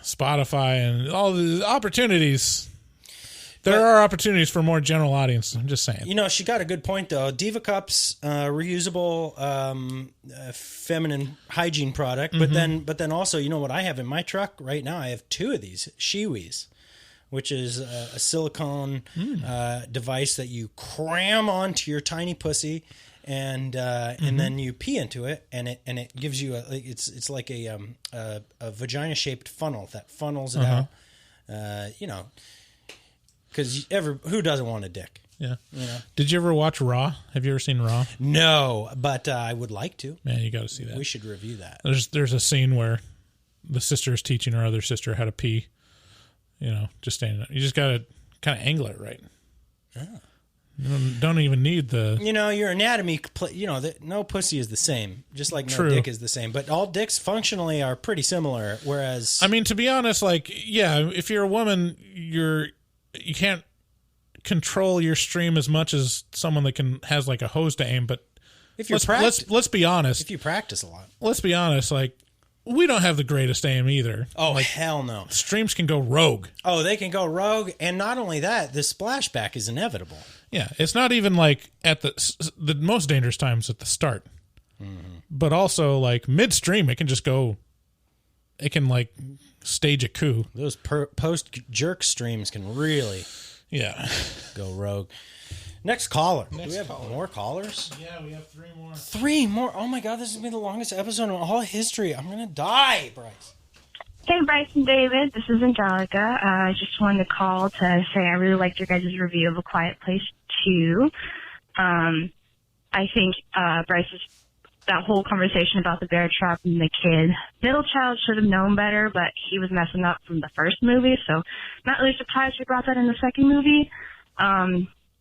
Spotify and all the opportunities. There are opportunities for more general audience. I'm just saying. She got a good point, though. Diva Cups, reusable feminine hygiene product. Mm-hmm. But then also, you know what I have in my truck right now? I have 2 of these Shewees, which is a silicone device that you cram onto your tiny pussy, and then you pee into it, and it gives you it's like a vagina shaped funnel that funnels it out. Because who doesn't want a dick? Yeah. Did you ever watch Raw? Have you ever seen Raw? No, but I would like to. Man, you got to see that. We should review that. There's a scene where the sister is teaching her other sister how to pee. Just standing there. You just got to kind of angle it right. Yeah. You don't even need the... your anatomy, no pussy is the same, just like no dick is the same. But all dicks functionally are pretty similar, whereas... I mean, to be honest, if you're a woman, you can't control your stream as much as someone that has a hose to aim, but if you're let's be honest. If you practice a lot. Let's be honest, we don't have the greatest aim either. Oh, hell no. Streams can go rogue. Oh, they can go rogue, and not only that, the splashback is inevitable. Yeah, it's not even at the most dangerous times at the start. Mm-hmm. But also midstream, it can just go, it can stage a coup. Those post jerk streams can really go rogue. Next caller. Do we have more callers? Yeah, we have 3 more. 3 more? Oh my God, this has been the longest episode in all history. I'm going to die, Bryce. Hey, Bryce and David. This is Angelica. I just wanted to call to say I really liked your guys' review of A Quiet Place 2. I think Bryce's that whole conversation about the bear trap and the kid. Middle child should have known better, but he was messing up from the first movie, so not really surprised we brought that in the second movie.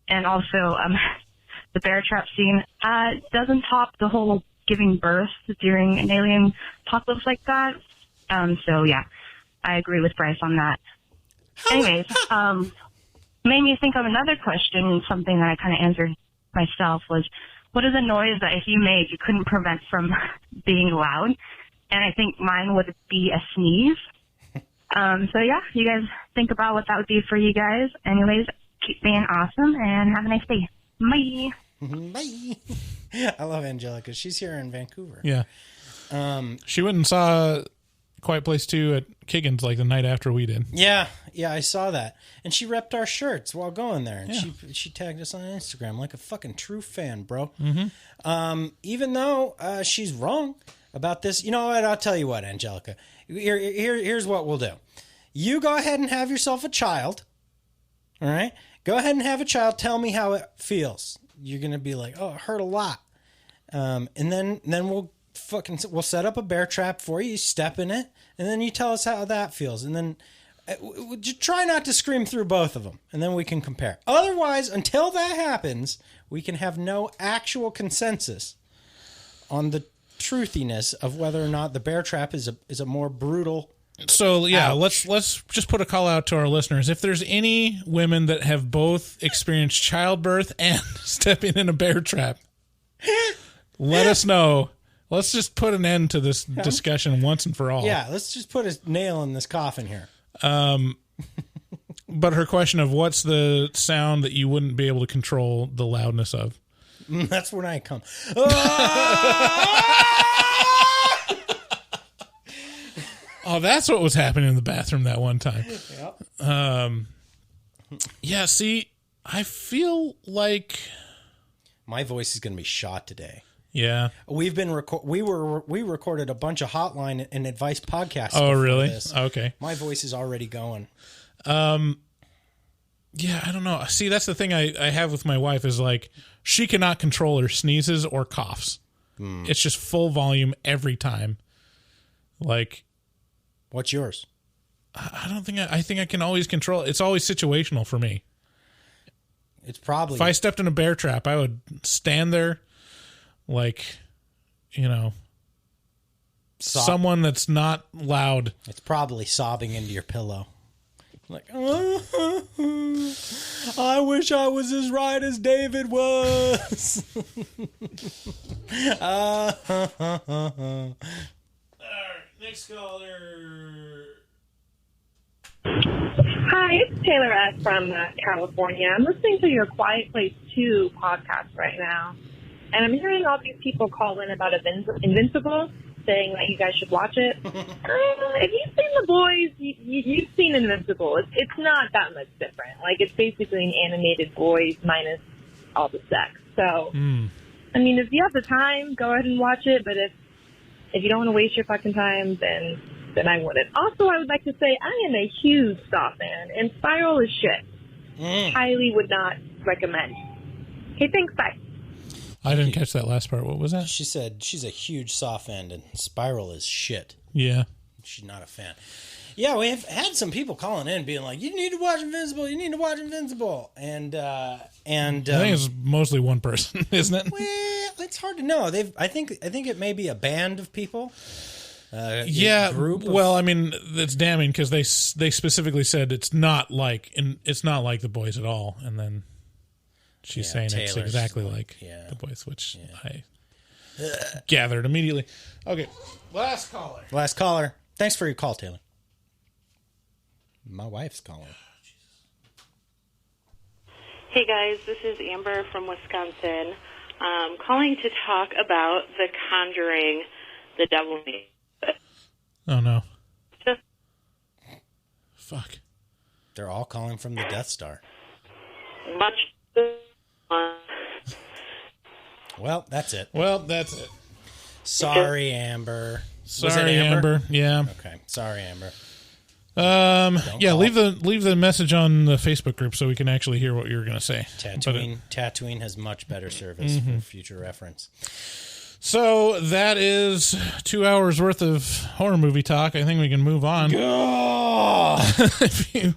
And also, the bear trap scene doesn't top the whole giving birth during an alien apocalypse like that. So yeah, I agree with Bryce on that. Anyways, made me think of another question, and something that I kind of answered myself was, what is a noise that if you made, you couldn't prevent from being loud? And I think mine would be a sneeze. So yeah, you guys think about what that would be for you guys. Anyways, keep being awesome, and have a nice day. Bye. Bye. I love Angelica. She's here in Vancouver. Yeah. She went and saw Quiet Place 2 at Kiggins like the night after we did. Yeah, I saw that. And she repped our shirts while going there. And Yeah. she tagged us on Instagram like a fucking true fan, bro. Mm-hmm. Even though she's wrong about this. You know what? I'll tell you what, Angelica. Here's what we'll do. You go ahead and have yourself a child. All right? Go ahead and have a child. Tell me how it feels. You're going to be like, oh, it hurt a lot. And then we'll set up a bear trap for you. You step in it. And then you tell us how that feels. And then just try not to scream through both of them. And then we can compare. Otherwise, until that happens, we can have no actual consensus on the truthiness of whether or not the bear trap is a more brutal. So yeah, let's just put a call out to our listeners. If there's any women that have both experienced childbirth and stepping in a bear trap, let us know. Let's just put an end to this discussion once and for all. Yeah, let's just put a nail in this coffin here. But her question of what's the sound that you wouldn't be able to control the loudness of? That's when I come. Oh, that's what was happening in the bathroom that one time. Yep. Yeah, see, I feel like my voice is going to be shot today. Yeah. We've been we recorded a bunch of hotline and advice podcasts. Oh, really? This. Okay. My voice is already going. Yeah, I don't know. See, that's the thing I have with my wife is like she cannot control her sneezes or coughs. It's just full volume every time. Like, what's yours? I don't think I think I can always control it. It's always situational for me. It's probably, if I stepped in a bear trap, I would stand there like, someone that's not loud. It's probably sobbing into your pillow. Like, I wish I was as right as David was. All right, next caller. Hi, it's Taylor S. from California. I'm listening to your Quiet Place 2 podcast right now, and I'm hearing all these people call in about Invincible, saying that you guys should watch it. If you've seen The Boys, you've seen Invincible. It's not that much different. Like, it's basically an animated Boys minus all the sex. So, I mean, if you have the time, go ahead and watch it, but if you don't want to waste your fucking time, then I wouldn't. Also, I would like to say I am a huge Saw fan, and Spiral is shit. Highly would not recommend. Okay, thanks, bye. I didn't catch that last part. What was that? She said she's a huge Saw fan, and Spiral is shit. Yeah. She's not a fan. Yeah, we have had some people calling in being like, you need to watch Invincible, you need to watch Invincible. And I think it's mostly one person, isn't it? Well, it's hard to know. I think it may be a band of people. Group. Well, I mean, it's damning because they specifically said it's not like The Boys at all, and then she's saying it's exactly like The Boys, which I gathered immediately. Okay, last caller. Thanks for your call, Taylor. My wife's calling. Hey guys, this is Amber from Wisconsin. Calling to talk about The Conjuring, The Devil May. Oh no. Fuck. They're all calling from the Death Star. Much. Well, that's it. Sorry, Amber. Was it Amber? Yeah. Okay. Sorry, Amber. Leave the message on the Facebook group so we can actually hear what you're going to say. Tatooine has much better service for future reference. So that is 2 hours worth of horror movie talk. I think we can move on. If you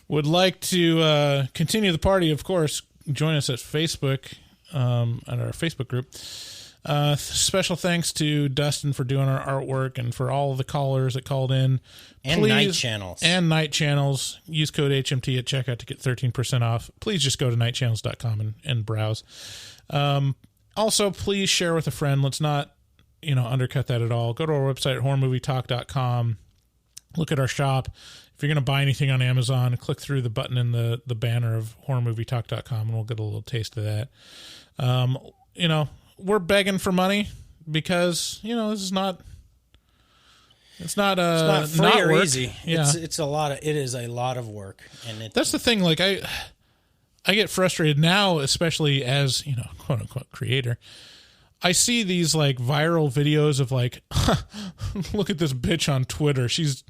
would like to continue the party, of course, join us at Facebook, at our Facebook group. Special thanks to Dustin for doing our artwork and for all of the callers that called in. And night channels. Use code HMT at checkout to get 13% off. Please just go to nightchannels.com and browse. Also, please share with a friend. Let's not, undercut that at all. Go to our website at horrormovietalk.com. Look at our shop. If if you're going to buy anything on Amazon, click through the button in the banner of horrormovietalk.com and we'll get a little taste of that. You know, we're begging for money because, you know, this is not... It's not free not or work. easy. Yeah. It is a lot of work, and that's the thing. Like I get frustrated now, especially as, you know, quote unquote creator. I see these like viral videos of like, look at this bitch on Twitter. She's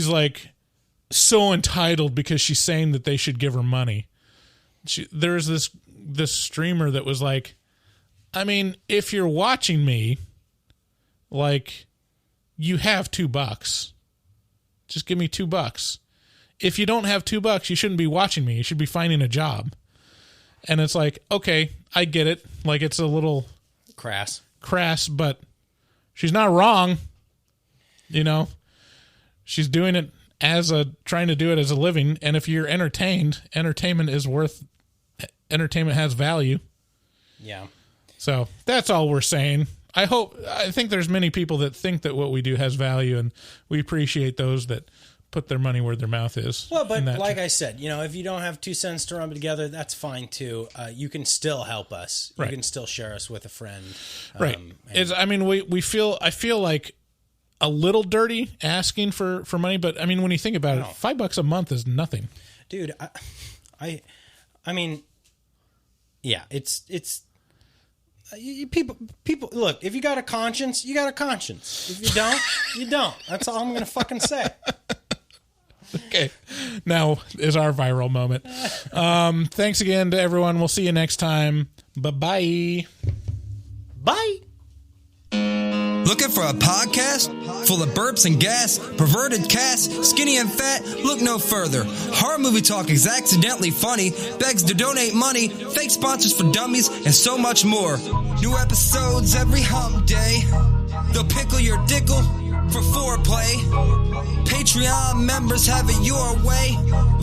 like so entitled because she's saying that they should give her money. There's this streamer that was like, I mean, if you're watching me, like, you have $2. Just give me $2. If you don't have $2, you shouldn't be watching me. You should be finding a job. And it's like, okay, I get it. Like, it's a little crass, but she's not wrong. You know, she's doing it trying to do it as a living. And if you're entertained, entertainment has value. Yeah. So that's all we're saying. I think there's many people that think that what we do has value, and we appreciate those that put their money where their mouth is. Well, but like I said, you know, if you don't have 2 cents to rub together, that's fine too. You can still help us. You can still share us with a friend. Right. I feel like a little dirty asking for money, but I mean, when you think about it, $5 a month is nothing. Dude, I mean, yeah, it's people look, if you got a conscience, you got a conscience. If you don't, you don't. That's all I'm going to fucking say. Okay. Now is our viral moment. Thanks again to everyone. We'll see you next time. Bye-bye. Bye. Looking for a podcast full of burps and gas, perverted cast, skinny and fat? Look no further. Horror Movie Talk is accidentally funny, begs to donate money, fake sponsors for dummies, and so much more. New episodes every hump day. They'll pickle your dickle for foreplay. Patreon members have it your way.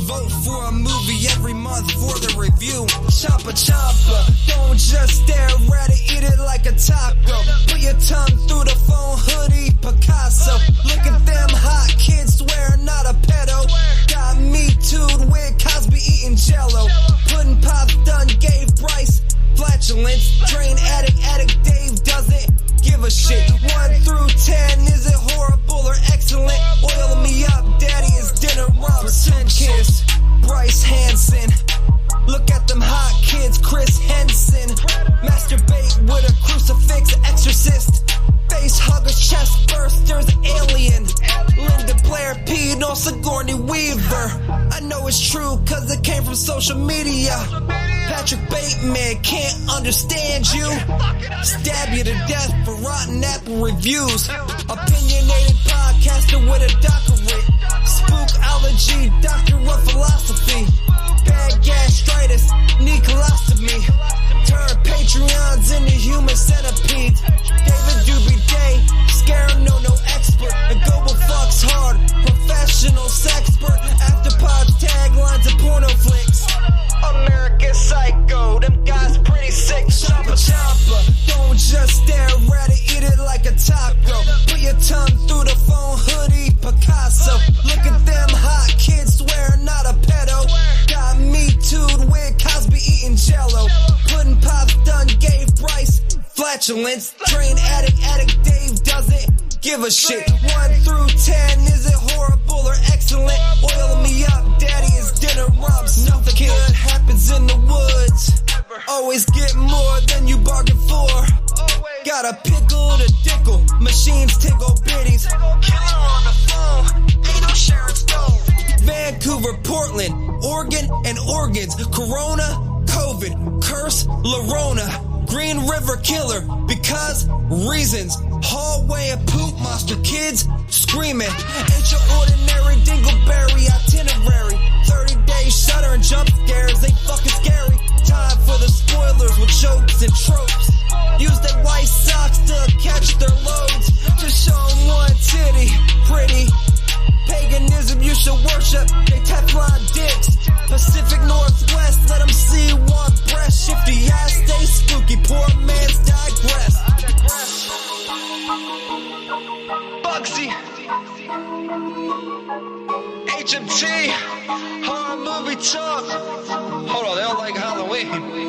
Vote for a movie every month for the review. Chompa chompa, don't just stare at it, eat it like a taco. Put your tongue through the phone, hoodie, Picasso. Look at them hot kids, swear not a pedo. Got me too'd with Cosby eating jello. Pudding Pops done gave Bryce flatulence. Train addict Dave doesn't give a shit. 1 through 10, is it horrible or excellent? Oil me up, daddy, is dinner rumps. Kiss Bryce Hansen. Look at them hot kids, Chris Henson. Masturbate with a crucifix, exorcist. Face huggers, chest bursters, alien. Linda Blair peed on Sigourney Weaver. I know it's true cause it came from social media. Patrick Bateman can't understand you. Stab you to death for rotten apple reviews. Opinionated podcaster with a doctorate. Spookology, doctor of philosophy. Bad gastritis, need colostomy. Turn Patreons into human centipedes. David Doobie Day, scare no expert. And global fucks hard, professional sexpert. Afterpods, taglines, and porno flicks. American Psycho, them guys pretty sick. Chompa chompa, don't just stare at it, eat it like a taco. Put your tongue through the phone, hoodie, Picasso. Look at them hot kids, swear not a pedo. Got me too'd with Cosby eating jello. Pudding Pops done gave Bryce flatulence. Train addict Dave doesn't give a shit. 1 through 10, is it horrible or excellent? Oil me up, daddy, is dinner rumps. Nothing good happens in the woods. Always get more than you bargain for. Got a pickle to dickle, machines tickle bitties. Killer on the phone, ain't no Sharon Stone. Vancouver, Portland, Oregon, and organs. Corona, COVID, curse, Lorona. Green River Killer, because reasons. Hallway of poop monster kids screaming. Ain't your ordinary dingleberry itinerary. 30-day shutter and jump scares, ain't fucking scary. Time for the spoilers with jokes and tropes. Use their white socks to catch their loads. Just show them one titty, pretty. Paganism you should worship, they Teflon dicks. Pacific Northwest, let them see one breast. Shifty ass, stay spooky, poor man's digress. Bugsy some tea, horror movie talk. Hold on, they don't like Halloween.